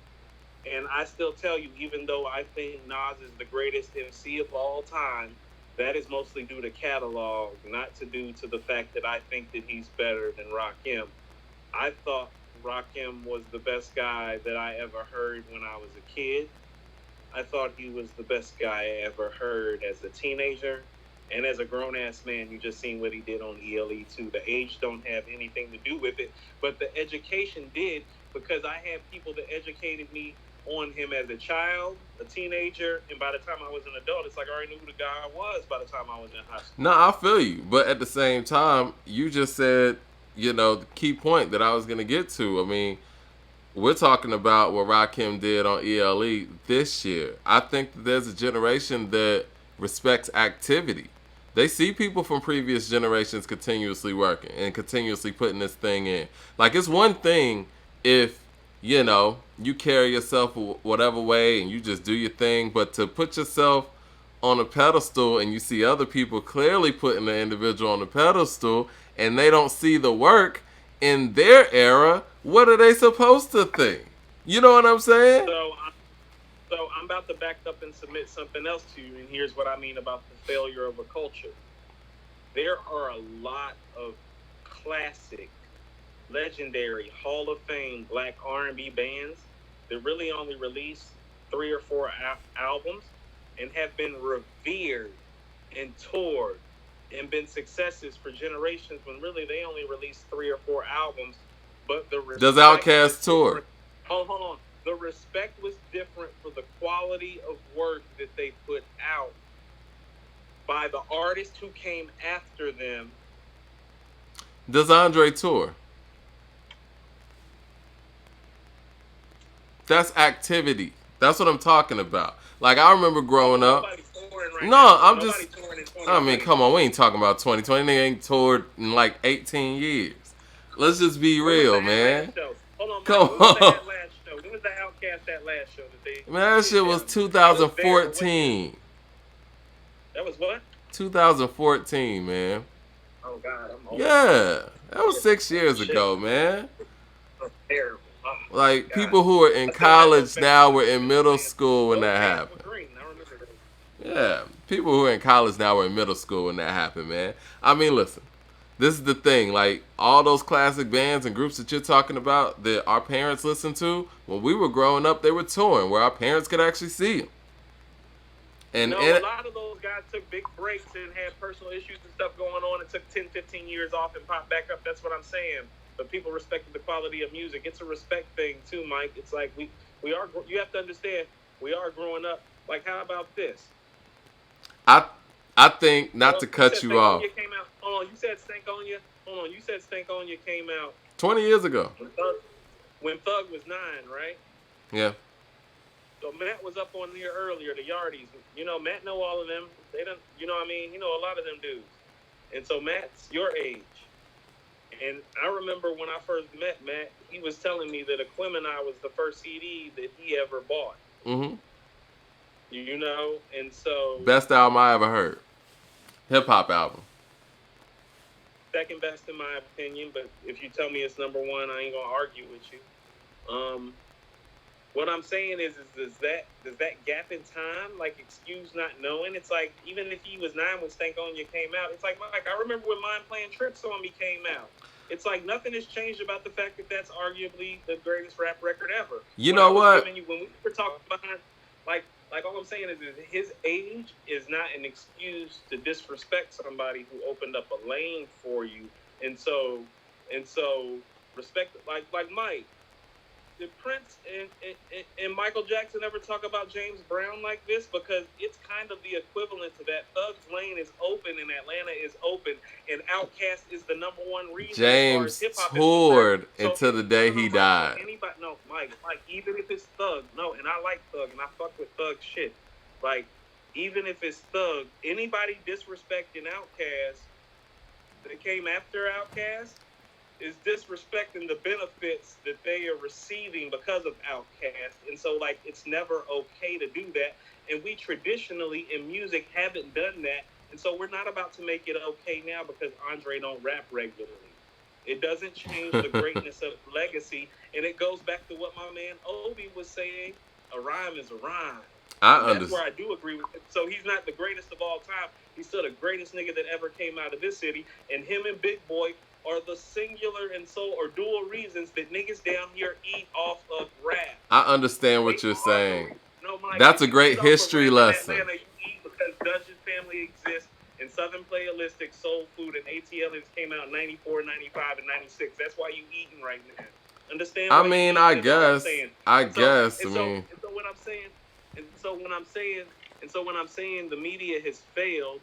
And I still tell you, even though I think Nas is the greatest MC of all time, that is mostly due to catalog, not to due to the fact that I think that he's better than Rakim. I thought Rakim was the best guy that I ever heard when I was a kid. I thought he was the best guy I ever heard as a teenager. And as a grown ass man, you just seen what he did on ELE too. The age don't have anything to do with it, but the education did, because I had people that educated me on him as a child, a teenager, and by the time I was an adult, it's like I already knew who the guy was by the time I was in high school. No, I feel you, but at the same time, you just said, the key point that I was gonna get to. I mean, we're talking about what Rakim did on ELE this year. I think that there's a generation that respects activity. They see people from previous generations continuously working and continuously putting this thing in. Like, it's one thing if, you carry yourself whatever way and you just do your thing, but to put yourself on a pedestal and you see other people clearly putting the individual on the pedestal and they don't see the work in their era, what are they supposed to think? You know what I'm saying? So I'm about to back up and submit something else to you, and here's what I mean about the failure of a culture. There are a lot of classic, legendary, Hall of Fame Black R&B bands that really only released 3 or 4 albums and have been revered and toured and been successes for generations, when really they only released 3 or 4 albums. But the Does respect was Outkast tour? different. Hold on. The respect was different for the quality of work that they put out by the artists who came after them. Does Andre tour? That's activity. That's what I'm talking about. Like, I remember growing up. No, I'm just. I mean, come on. We ain't talking about 2020. They ain't toured in like 18 years. Let's just be real, man. Hold on, come Mike. on. When was the Outkast that last show that they? Man, that shit was 2014. That was what? 2014, man. Oh God, I'm old. Yeah, that was 6 years ago, man. That's terrible. Oh, Like, God. people who are in college now were in middle school when that happened. Yeah, people who are in college now were in middle school when that happened, man. I mean, listen, this is the thing. Like, all those classic bands and groups that you're talking about that our parents listened to, when we were growing up, they were touring where our parents could actually see them. And a lot of those guys took big breaks and had personal issues and stuff going on and took 10, 15 years off and popped back up. That's what I'm saying. But people respected the quality of music. It's a respect thing too, Mike. It's like we are. You have to understand, we are growing up. Like, how about this? I think, not to cut you off. Hold on, you said Stankonia. Hold on, you said Stankonia came out 20 years ago. When Thug was 9, right? Yeah. So Matt was up on here earlier, the Yardies. Matt know all of them. They don't, what I mean? He know a lot of them dudes. And so Matt's your age. And I remember when I first met Matt, he was telling me that Aquemini was the first CD that he ever bought. Mm-hmm. And so... Best album I ever heard. Hip-hop album. second best in my opinion, but if you tell me it's number one, I ain't gonna argue with you. What I'm saying is does that gap in time like excuse not knowing? It's like even if he was 9 when Stankonia came out, it's like Mike. I remember when Mind Playing Tricks on Me came out. It's like nothing has changed about the fact that that's arguably the greatest rap record ever. You know what? When we were talking behind, like all I'm saying is his age is not an excuse to disrespect somebody who opened up a lane for you, and so respect like Mike. Did Prince and Michael Jackson ever talk about James Brown like this? Because it's kind of the equivalent to that. Thug's lane is open and Atlanta is open, and Outkast is the number one reason. James toured until the day he died. Mike, even if it's Thug, and I like Thug, and I fuck with Thug shit. Like, even if it's Thug, anybody disrespecting Outkast that came after Outkast is disrespecting the benefits that they are receiving because of Outkast. And so, like, it's never okay to do that. And we traditionally, in music, haven't done that. And so we're not about to make it okay now because Andre don't rap regularly. It doesn't change the greatness of legacy. And it goes back to what my man Obi was saying. A rhyme is a rhyme. That's where I do agree with him. So he's not the greatest of all time. He's still the greatest nigga that ever came out of this city. And him and Big Boy are the singular and sole or dual reasons that niggas down here eat off of rap. I understand what you're saying. No, Mike, that's a great history lesson. Atlanta, you eat because Dungeon Family exists and Southern Playalistic, Soul Food, and ATL came out in 94, 95, and 96. That's why you eating right now. Understand? I mean, I guess. So when I'm saying the media has failed,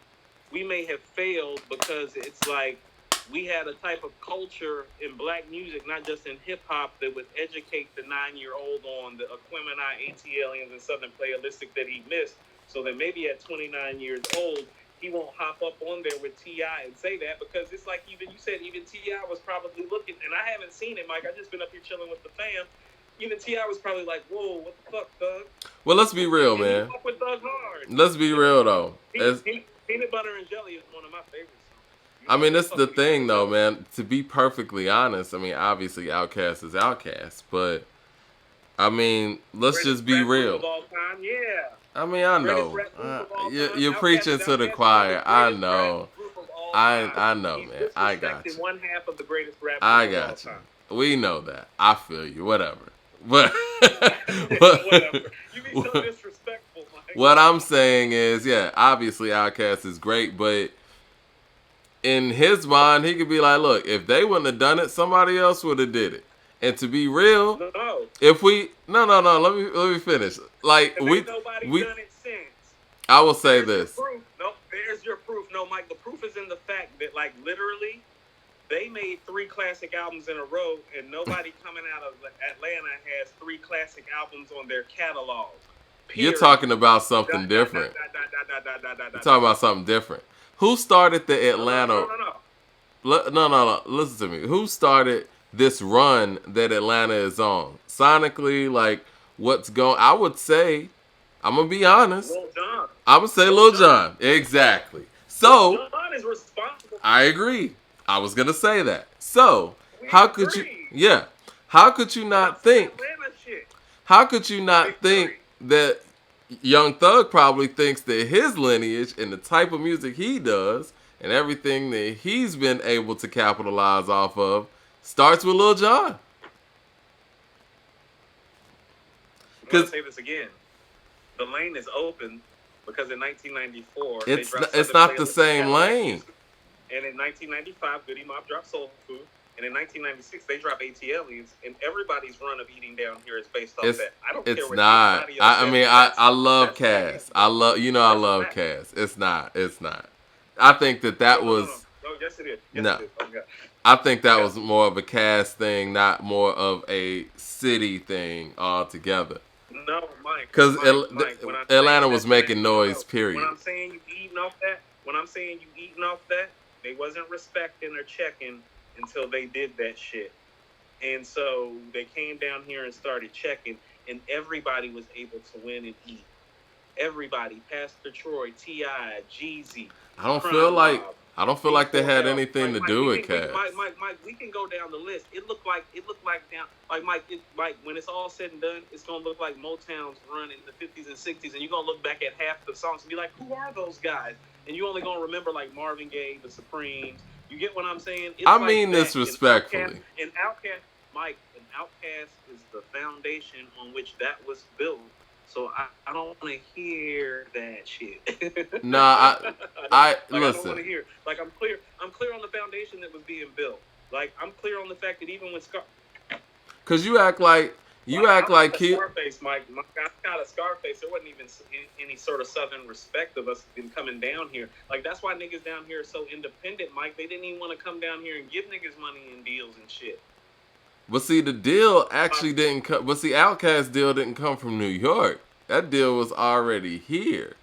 we may have failed because it's like we had a type of culture in black music, not just in hip-hop, that would educate the 9-year-old on the Aquemini, ATLians, and Southern Playalistic that he missed, so that maybe at 29 years old, he won't hop up on there with T.I. and say that, because it's like even T.I. was probably looking, and I haven't seen it, Mike, I've just been up here chilling with the fam. Even T.I. was probably like, whoa, what the fuck, Thug? Well, let's be real, man. Fuck with Thug hard. Let's be real, though. Peanut Butter and Jelly is one of my favorites. I mean, that's the thing, though, man. To be perfectly honest, I mean, obviously, Outkast is Outkast, but I mean, let's just be real. Of all time, yeah. I mean, I know. You're preaching to the choir. I know. I know, man. I got you. One half of the greatest rap I got you. We know that. I feel you. Whatever. But whatever. You be so disrespectful, Mike. What I'm saying is, yeah, obviously, Outkast is great, but in his mind, he could be like, look, if they wouldn't have done it, somebody else would have did it. And to be real, if we let me finish. Like we done it since. I will say this. There's your proof. No, Mike, the proof is in the fact that, like, literally, they made 3 classic albums in a row, and nobody coming out of Atlanta has 3 classic albums on their catalog. You're talking about something different. You're talking about something different. Who started the Atlanta? No. Listen to me. Who started this run that Atlanta is on? Sonically, like, what's going? I would say, I'm gonna be honest. Lil Jon. I'm gonna say Lil Jon. Exactly. So Lil Jon is responsible. I agree. I was gonna say that. So how could you? Yeah. How could you not think? How could you not think that Young Thug probably thinks that his lineage and the type of music he does and everything that he's been able to capitalize off of starts with Lil Jon? I'm going to say this again. The lane is open because in 1994... It's not the same lane. And in 1995, Goody Mob dropped Soul Food. And in 1996, they dropped ATLians, and everybody's run of eating down here is based off that. I don't care what anybody else says. I love Cass. I love Cass. It's not. I think that was. No, yes, it is. No. It is. Oh, God. I think that was more of a Cass thing, not more of a city thing altogether. No, Mike. Because Atlanta was making noise, period. When I'm saying you eating off that, they wasn't respecting or checking until they did that shit. And so they came down here and started checking, and everybody was able to win and eat. Everybody, Pastor Troy, T.I., Jeezy. I don't feel like I don't feel like they before had L. anything Like to Mike, do with Cass. Mike, we can go down the list. It looked like down like Mike. When it's all said and done, it's gonna look like Motown's run in the 50s and 60s, and you're gonna look back at half the songs and be like, who are those guys? And you only gonna remember like Marvin Gaye, the Supremes. You get what I'm saying? It's I like mean that. this respectfully. And Outkast, Mike, and Outkast is the foundation on which that was built. So I don't want to hear that shit. Nah, I like, I don't listen. want to hear. Like I'm clear on the foundation that was being built. Like I'm clear on the fact that even when Cause you act like Scarface, Mike, I got a Scarface. There wasn't even any sort of Southern respect of us in coming down here. Like that's why niggas down here are so independent, Mike. They didn't even want to come down here and give niggas money and deals and shit. But see, the deal actually didn't come. But see, Outkast deal didn't come from New York. That deal was already here.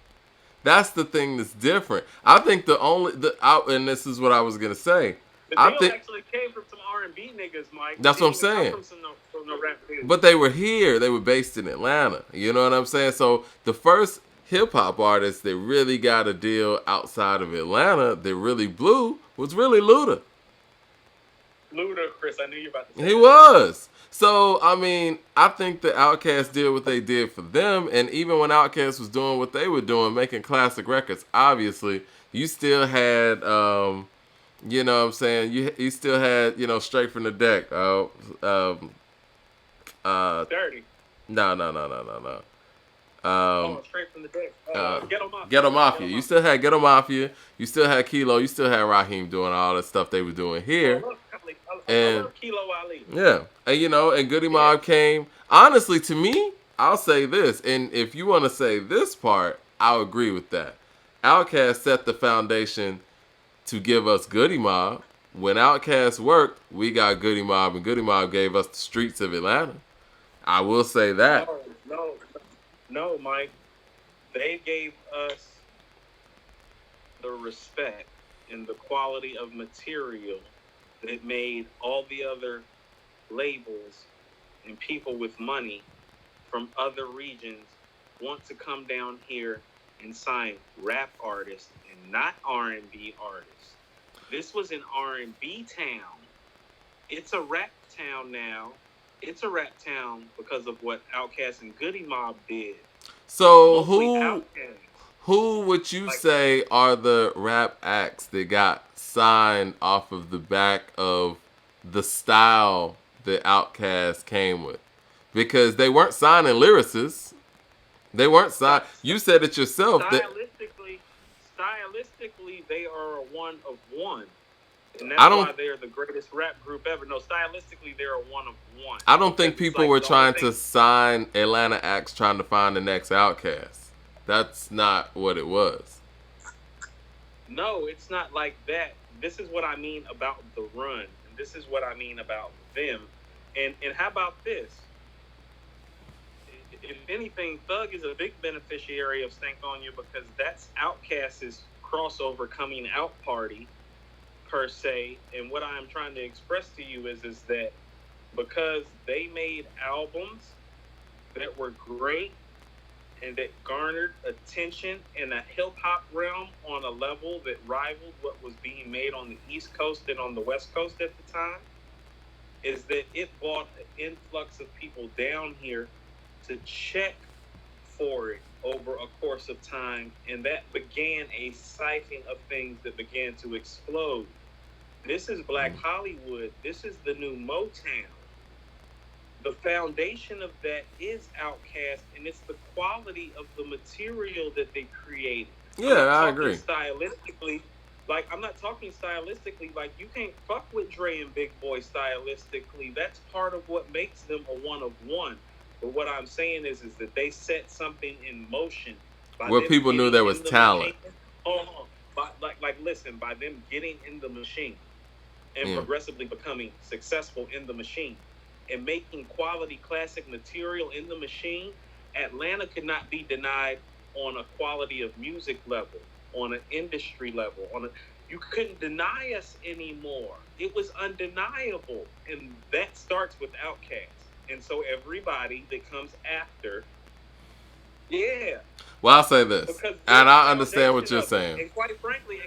That's the thing that's different. I think and this is what I was gonna say. The deal actually came from some R&B niggas, Mike. That's what I'm saying. From no rap dudes. But they were here. They were based in Atlanta. You know what I'm saying? So the first hip hop artist that really got a deal outside of Atlanta that really blew was really Luda. Chris, I knew you were about to say He that. was. So, I mean, I think the Outkast did what they did for them. And even when Outkast was doing what they were doing, making classic records, obviously, you still had, you know what I'm saying? You still had, Straight from the Deck. Dirty. No. Straight from the Deck. Ghetto Mafia. You still had Ghetto Mafia. You still had Kilo. You still had Raheem doing all the stuff they were doing here. I love Kilo Ali. Yeah. And Goody Mob came. Honestly, to me, I'll say this. And if you want to say this part, I'll agree with that. Outkast set the foundation to give us Goody Mob. When Outkast worked, we got Goody Mob, and Goody Mob gave us the streets of Atlanta. I will say that. No, Mike. They gave us the respect and the quality of material that made all the other labels and people with money from other regions want to come down here and sign rap artists and not R&B artists. This was an R&B town. It's a rap town now. It's a rap town because of what Outkast and Goody Mob did. So who would you say are the rap acts that got signed off of the back of the style that Outkast came with? Because they weren't signing lyricists. They weren't signed. You said it yourself. Stylistically, they are a one of one. And that's why they're the greatest rap group ever. No, stylistically, they're a one of one. I don't think people were trying to sign Atlanta acts trying to find the next Outkast. That's not what it was. No, it's not like that. This is what I mean about the run. And this is what I mean about them. And how about this? If anything, Thug is a big beneficiary of Stankonia because that's Outkast's crossover coming out party, per se. And what I'm trying to express to you is that because they made albums that were great and that garnered attention in the hip-hop realm on a level that rivaled what was being made on the East Coast and on the West Coast at the time, is that it brought an influx of people down here to check for it over a course of time, and that began a siphoning of things that began to explode. This is Black Hollywood. This is the new Motown. The foundation of that is Outkast, and it's the quality of the material that they created. Yeah, I agree. Stylistically, I'm not talking stylistically. Like, you can't fuck with Dre and Big Boy stylistically. That's part of what makes them a one of one. But what I'm saying is that they set something in motion. Where people knew there was talent. Listen, by them getting in the machine and progressively becoming successful in the machine and making quality classic material in the machine, Atlanta could not be denied on a quality of music level, on an industry level. You couldn't deny us anymore. It was undeniable. And that starts with Outkast. And so everybody that comes after, Well, I'll say this, and I understand what you're saying. And quite frankly,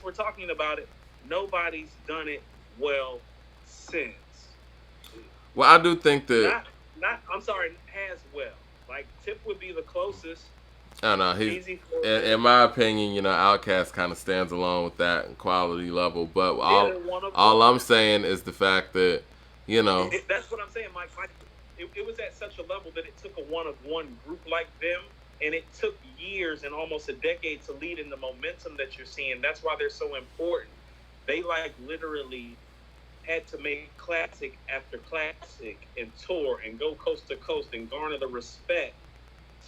since we're talking about it, nobody's done it well since. Well, I do think that. Not. I'm sorry, has well. Like Tip would be the closest. I don't know. He's, Easy for in my opinion, Outkast kind of stands alone with that quality level. But all I'm saying is the fact that, that's what I'm saying, Mike. It was at such a level that it took a one-of-one group like them, and it took years and almost a decade to lead in the momentum that you're seeing. That's why they're so important. They literally had to make classic after classic and tour and go coast to coast and garner the respect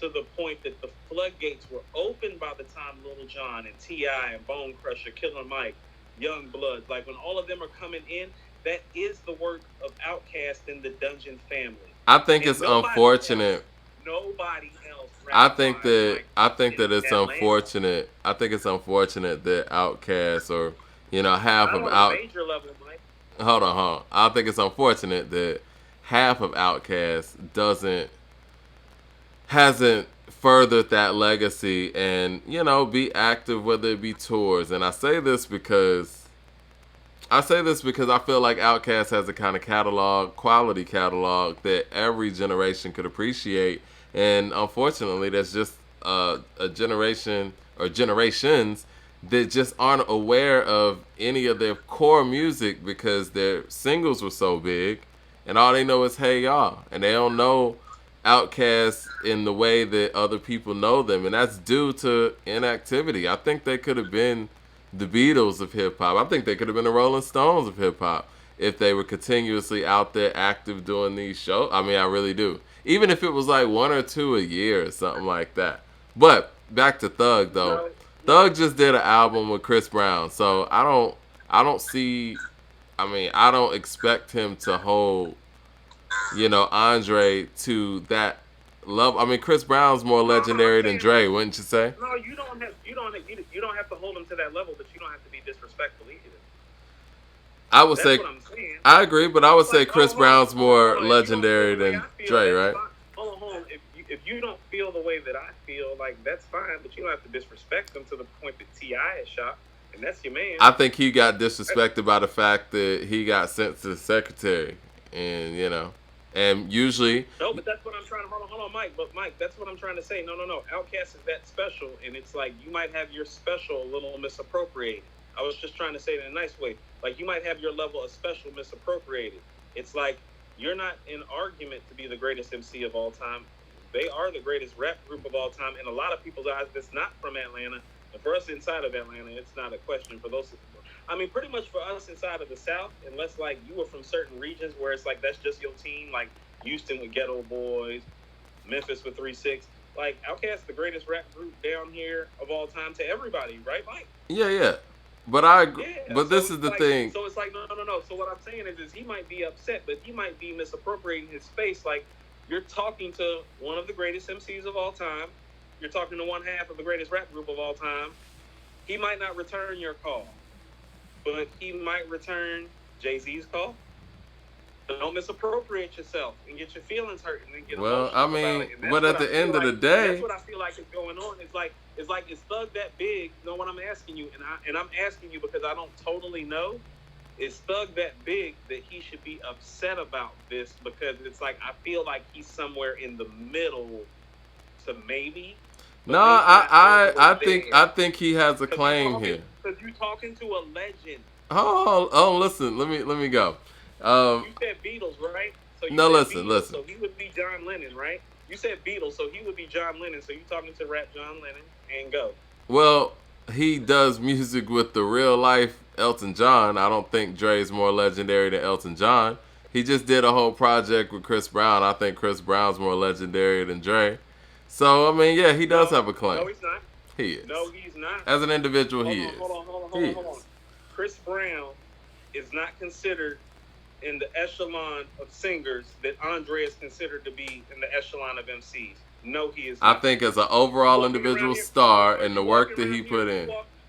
to the point that the floodgates were open by the time Lil Jon and T.I. and Bone Crusher, Killer Mike, Young Blood, like when all of them are coming in, that is the work of Outkast and the Dungeon family. I think it's unfortunate. Nobody else. I think that it's unfortunate. I think it's unfortunate that Outkast or half of major level, Mike. Hold on. I think it's unfortunate that half of Outkast hasn't furthered that legacy and be active, whether it be tours. And I say this because I feel like Outkast has a kind of quality catalog that every generation could appreciate. And unfortunately, there's just a generation or generations that just aren't aware of any of their core music because their singles were so big, and all they know is "Hey Y'all," and they don't know Outkast in the way that other people know them, and that's due to inactivity. I think they could have been the Beatles of hip hop. I think they could have been the Rolling Stones of hip hop if they were continuously out there active doing these shows. I mean, I really do. Even if it was like one or two a year or something like that. But back to Thug though. Thug just did an album with Chris Brown, so I don't expect him to hold, Andre to that level. I mean, Chris Brown's more legendary than Dre, wouldn't you say? No, you don't have to hold him to that level, but you don't have to be disrespectful either. That's what I'm saying. I agree, but I would say Chris Brown's more legendary than Dre, right? Hold on. If you don't feel the way that I feel, like, that's fine, but you don't have to disrespect him to the point that T.I. is shot, and that's your man. I think he got disrespected by the fact that he got sent to the secretary, and and usually. No, but that's what I'm trying to hold on, Mike. But Mike, that's what I'm trying to say. No. Outkast is that special, and it's like you might have your special a little misappropriated. I was just trying to say it in a nice way. Like you might have your level of special misappropriated. It's like you're not in argument to be the greatest MC of all time. They are the greatest rap group of all time, and a lot of people's eyes that's not from Atlanta. And for us inside of Atlanta, it's not a question for those. I mean, pretty much for us inside of the South, unless like you were from certain regions where it's like that's just your team, like Houston with Ghetto Boys, Memphis with 3-6. Like Outkast, the greatest rap group down here of all time to everybody, right, Mike? Yeah. But I agree. Yeah, but this is the thing. So it's like no. So what I'm saying is he might be upset, but he might be misappropriating his space. Like you're talking to one of the greatest MCs of all time. You're talking to one half of the greatest rap group of all time. He might not return your call, but he might return Jay-Z's call. So don't misappropriate yourself and get your feelings hurt and then get emotional about it. But at the end of the day, that's what I feel like is going on. It's like is Thug that big? You know what I'm asking you, and I'm asking you because I don't totally know. Is Thug that big that he should be upset about this? Because it's like I feel like he's somewhere in the middle to maybe. No, I think he has a claim here. Because you're talking to a legend. Oh, listen. Let me go. You said Beatles, right? So listen. So he would be John Lennon, right? You said Beatles, so he would be John Lennon. So you're talking to rap John Lennon and go. Well, he does music with the real life Elton John. I don't think Dre's more legendary than Elton John. He just did a whole project with Chris Brown. I think Chris Brown's more legendary than Dre. So, I mean, yeah, he does have a claim. No, he's not. He is. No, he's not. As an individual, he is. Hold on. Chris Brown is not considered in the echelon of singers that Andre is considered to be in the echelon of MCs. No, he is not. I think as an overall individual star and the work that he put in.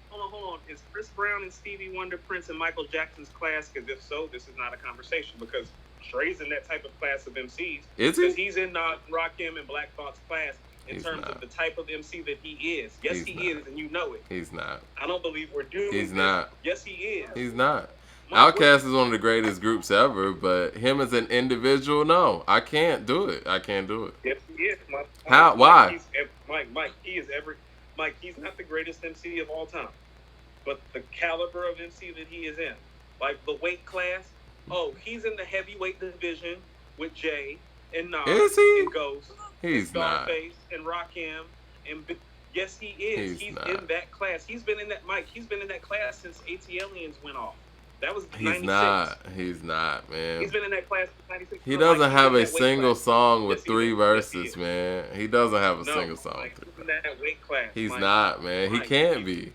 Hold on. Is Chris Brown and Stevie Wonder, Prince, and Michael Jackson's class? Because if so, this is not a conversation because Dre's in that type of class of MCs. Is he? Because he's in Rakim and Black Thought's class. in He's terms of not. the type of MC that he is. Yes, He's he not. is, and you know it. He's not. I don't believe we're doomed. He's not. Yes, he is. He's not. Mike, Outkast is one of the greatest groups ever, but him as an individual, no, I can't do it. I can't do it. Yes, he is. Mike, How? Mike, Why? Mike, he is every. Mike, he's not the greatest MC of all time, but the caliber of MC that he is in, like the weight class. Oh, he's in the heavyweight division with Jay and Nas Is he? and Ghost, He's and not. Scarface and Rakim and yes, he is. He's in that class. He's been in that Mike. He's been in that class since ATLiens went off. That was 96. He's not, man. He's been in that class since 96. He doesn't have a single class. song with Yes, he 3 is. verses, Yes, he man. He doesn't have a No, single song. Mike, he's in that weight class. He's Mike. not, man. He Mike, can't be.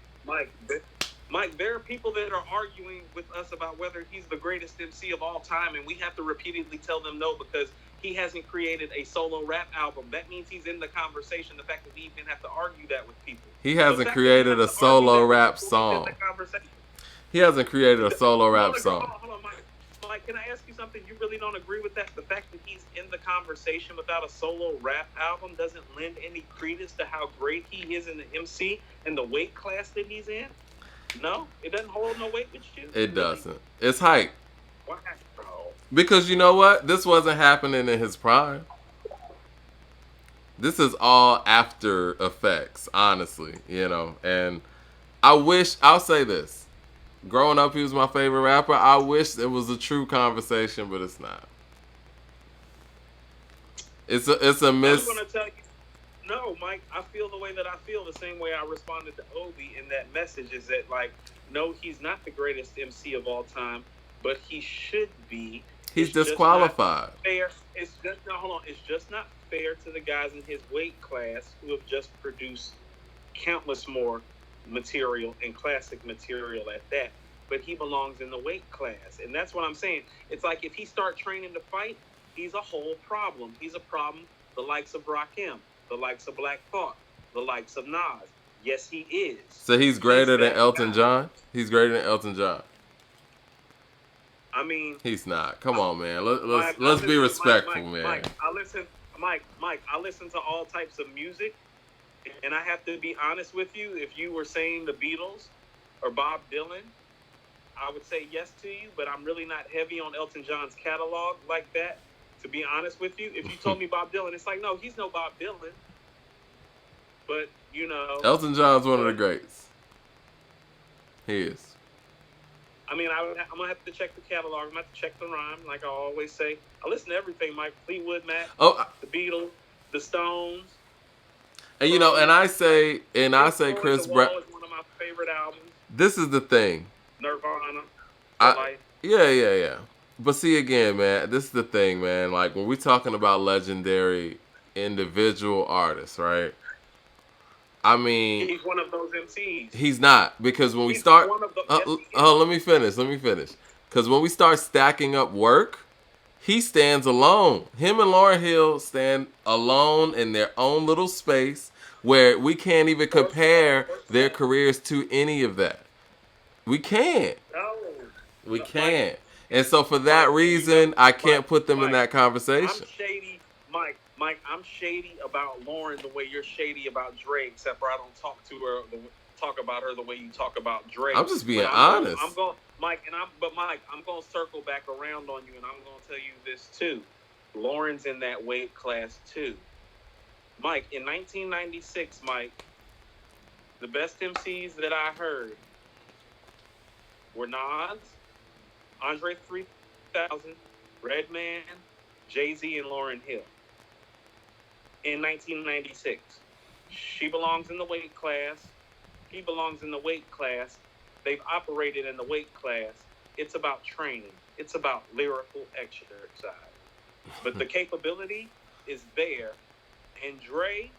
Mike, there are people that are arguing with us about whether he's the greatest MC of all time, and we have to repeatedly tell them no because he hasn't created a solo rap album. That means he's in the conversation. The fact that we even have to argue that with people. He hasn't created a solo rap song. He hasn't created a solo rap song. Hold on, Mike. Mike, can I ask you something? You really don't agree with that? The fact that he's in the conversation without a solo rap album doesn't lend any credence to how great he is in the MC and the weight class that he's in? No? It doesn't hold no weight with you? It doesn't. It's hype. Why, bro? Because you know what? This wasn't happening in his prime. This is all after effects, honestly, you know. And I'll say this. Growing up, he was my favorite rapper. I wish it was a true conversation, but it's not. It's a miss. I'm going to tell you, no, Mike, I feel the way that I feel the same way I responded to Obi in that message is that, like, no, he's not the greatest MC of all time, but he should be. He's disqualified. Fair. It's just not fair to the guys in his weight class who have just produced countless more material and classic material at that. But he belongs in the weight class, and that's what I'm saying. It's like if he start training to fight, he's a whole problem. He's a problem. The likes of Rakim, the likes of Black Thought, the likes of Nas. Yes, he is. So he's greater than Elton John? He's greater than Elton John. I mean, he's not. Come on, man. Let's be respectful, man. I listen to all types of music, and I have to be honest with you. If you were saying the Beatles or Bob Dylan, I would say yes to you, but I'm really not heavy on Elton John's catalog like that. To be honest with you, if you told me Bob Dylan, it's like, no, he's no Bob Dylan. But you know, Elton John's one of the greats. He is. I mean, I'm going to have to check the catalog. I'm going to have to check the rhyme, like I always say. I listen to everything, Mike. Fleetwood Mac, the Beatles, the Stones. And, you know, and I say Chris Brown. Is one of my favorite albums. This is the thing. Nirvana. Yeah. But see, again, man, this is the thing, man. Like, when we're talking about legendary individual artists, right? I mean, he's one of those MCs. He's not, because when we start, let me finish. Because when we start stacking up work, he stands alone. Him and Lauryn Hill stand alone in their own little space where we can't even compare their careers to any of that. We can't. No. We can't. And so for that reason, I can't put them in that conversation. I'm shady, Mike, I'm shady about Lauren the way you're shady about Dre, except for I don't talk about her the way you talk about Dre. I'm just being honest. I'm going to circle back around on you, and I'm going to tell you this too. Lauren's in that weight class too. Mike, in 1996, Mike, the best MCs that I heard were Nas, Andre 3000, Redman, Jay-Z, and Lauryn Hill. In 1996, she belongs in the weight class. He belongs in the weight class. They've operated in the weight class. It's about training. It's about lyrical exercise. But the capability is there. And Dre,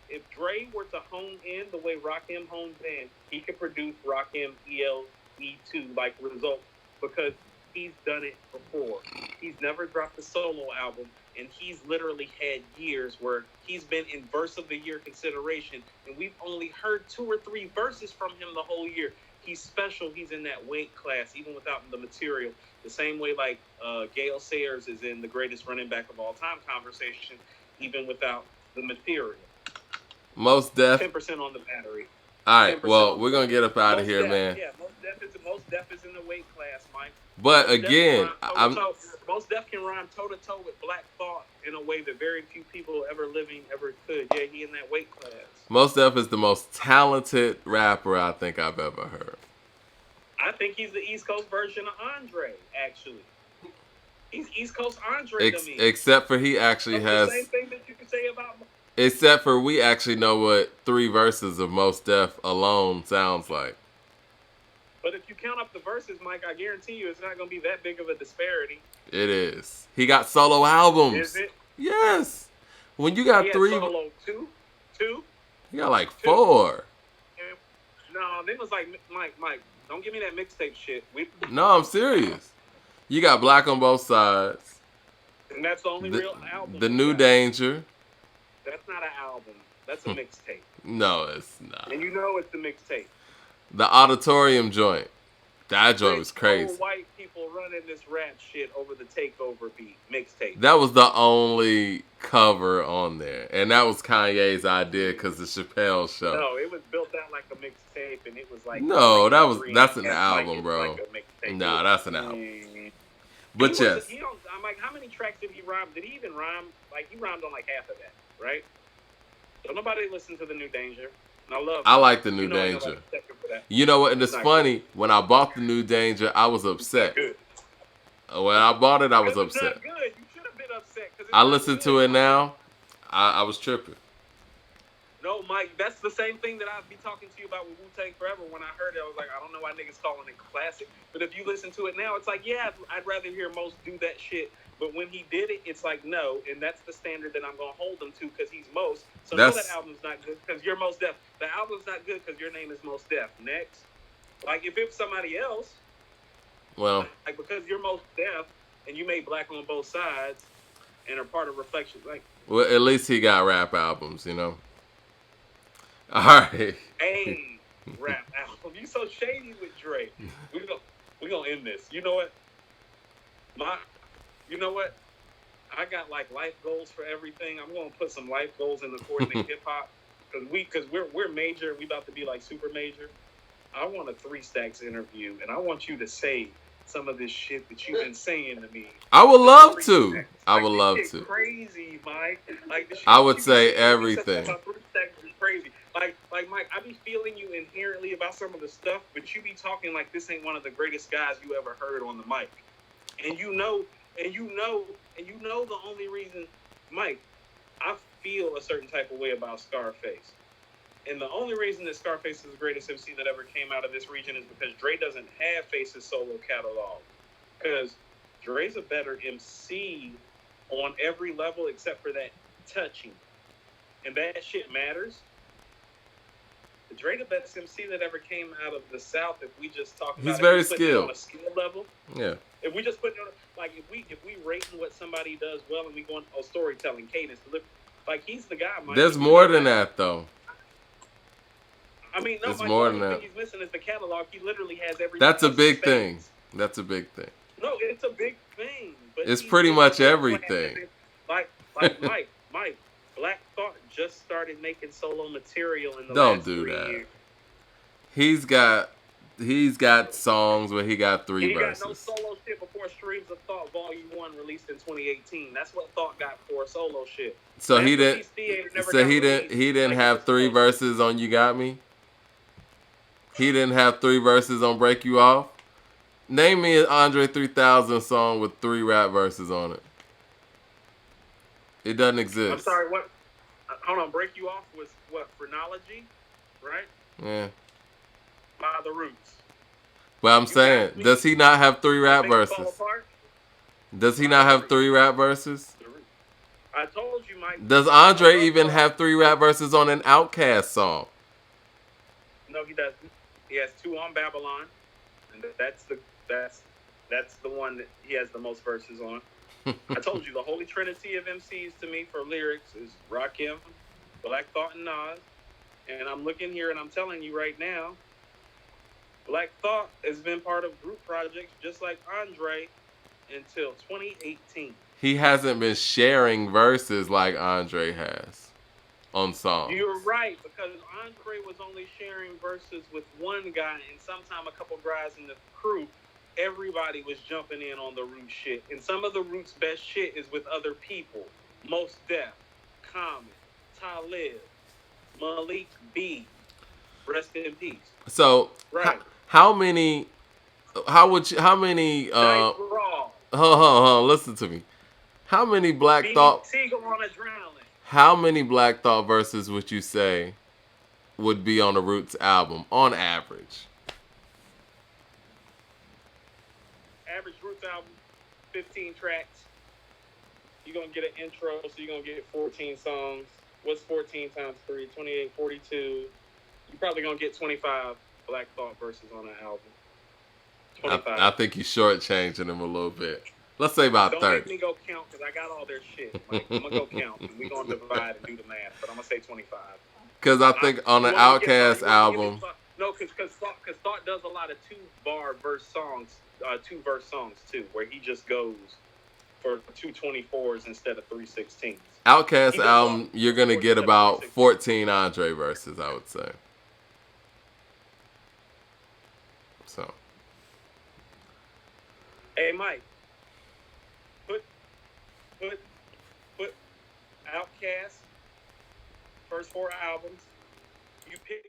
if Dre were to hone in the way Rakim hones in, he could produce Rakim ELE2 like results because he's done it before. He's never dropped a solo album, and he's literally had years where he's been in verse of the year consideration, and we've only heard 2 or 3 verses from him the whole year. He's special. He's in that weight class, even without the material. The same way like Gale Sayers is in the greatest running back of all time conversation, even without the material. Most Def. 10% on the battery. All right. 10% Well, on the we're gonna battery. get up out of Most here, Def, man. yeah, most Def is in the weight class, Mike. But Most Def can again, rhyme toe to I'm toe. Most Def can rhyme toe to toe with Black Thought in a way that very few people ever living ever could. Yeah, he in that weight class. Most Def is the most talented rapper I think I've ever heard. I think he's the East Coast version of Andre. Actually, he's East Coast Andre to me. Except for he actually has. The same thing that you could say about. Except for we actually know what 3 verses of Most Def alone sounds like. But if you count up the verses, Mike, I guarantee you it's not going to be that big of a disparity. It is. He got solo albums. Is it? Yes. When you got he 3. Solo two. He got like 4. No, then it was like, Mike, don't give me that mixtape shit. No, I'm serious. You got Black on Both Sides. And that's the only real album. The New Danger. That's not an album. That's a mixtape. No, it's not. And you know it's the mixtape. The Auditorium joint. That joint was crazy. White people running this rap shit over the Takeover beat mixtape. That was the only cover on there, and that was Kanye's idea because the Chappelle show. No, it was built out like a mixtape, and it was like that's an album, bro. No, that's an album. But yes, I'm like, how many tracks did he rhyme? Did he even rhyme? Like he rhymed on like half of that, right? So nobody listened to the New Danger. I like the New Danger. You know what? And it's funny. Good. When I bought the New Danger, I was upset. When I bought it, I was upset. It's not good. You should have been upset. I listened to it now. I was tripping. No, Mike, that's the same thing that I'd be talking to you about with Wu-Tang Forever. When I heard it, I was like, I don't know why niggas calling it classic. But if you listen to it now, it's like, yeah, I'd rather hear Most do that shit. But when he did it, it's like, no. And that's the standard that I'm going to hold him to because he's Most. So no, that album's not good because you're Most Def. The album's not good because your name is Most Def. Next. Like, if it's somebody else, well, like because you're Most Def and you made Black on Both Sides and are part of Reflection, like. Well, at least he got rap albums, you know. All right. Hey, rap album. You so shady with Dre. We gonna end this. You know what? You know what? I got like life goals for everything. I'm gonna put some life goals in the coordinate hip hop because we're major. We about to be like super major. I want a 3 Stacks interview, and I want you to say some of this shit that you've been saying to me. I would love to. I would love to. Crazy, Mike. Like the shit I would say everything. 3 Stacks is crazy. Like Mike, I be feeling you inherently about some of the stuff, but you be talking like this ain't one of the greatest guys you ever heard on the mic. And you know the only reason, Mike, I feel a certain type of way about Scarface. And the only reason that Scarface is the greatest MC that ever came out of this region is because Dre doesn't have Face's solo catalog. Because Dre's a better MC on every level except for that touching. And that shit matters. Dre the best MC that ever came out of the South. If we just talk about, he's very skilled on a skill level. Yeah. If we just put it on, like if we rating what somebody does well and we go on storytelling, cadence, delivery, like he's the guy. Mike. There's more than that though. I mean, no, there's more than that. The thing he's missing is the catalog. He literally has everything. That's a big thing. That's a big thing. No, it's a big thing. But it's pretty much everything. Like Mike. Black Thought just started making solo material in the Don't last do 3 that. years. He's got songs where he got 3 verses. He got no solo shit before Streams of Thought Volume 1 released in 2018. That's what Thought got for solo shit. So he didn't. So he didn't have 3 verses on You Got Me. He didn't have 3 verses on Break You Off. Name me an Andre 3000 song with 3 rap verses on it. It doesn't exist. I'm sorry, what? Hold on, Break You Off was what? Phrenology, right? Yeah. By The Roots. But I'm saying, does he not have 3 rap verses? Does he not have 3 rap verses? I told you, Mike. Does Andre even have 3 rap verses on an Outkast song? No, he doesn't. He has 2 on Babylon, and that's the one that he has the most verses on. I told you the holy trinity of MCs to me for lyrics is Rakim, Black Thought, and Nas. And I'm looking here and I'm telling you right now, Black Thought has been part of group projects just like Andre until 2018. He hasn't been sharing verses like Andre has. on songs. You're right, because Andre was only sharing verses with one guy, and sometime a couple guys in the crew, everybody was jumping in on the Root shit. And some of the Root's best shit is with other people. Most Def, Common, Talib, Malik B. Rest in peace. So, Right. how many? How many? Dice Raw. Listen to me. How many Black Thought? Seagull on Adrenaline. How many Black Thought verses would you say would be on the Roots album on average? Average Roots album, 15 tracks. You're going to get an intro, so you're going to get 14 songs. What's 14 times 3? 28, 42. You're probably going to get 25 Black Thought verses on an album. 25. I think you're shortchanging them a little bit. Let's say about 30. Don't make me go count, because I got all their shit, Mike. I'm going to go count, and we're going to divide and do the math, but I'm going to say 25. Because I think on the Outkast album... No, because Thought does a lot of two-verse songs, too, where he just goes for 224s instead of 316s. Outkast album, you're going to get about 14 Andre verses, I would say. So. Hey, Mike. Put Outkast, first 4 albums. You pick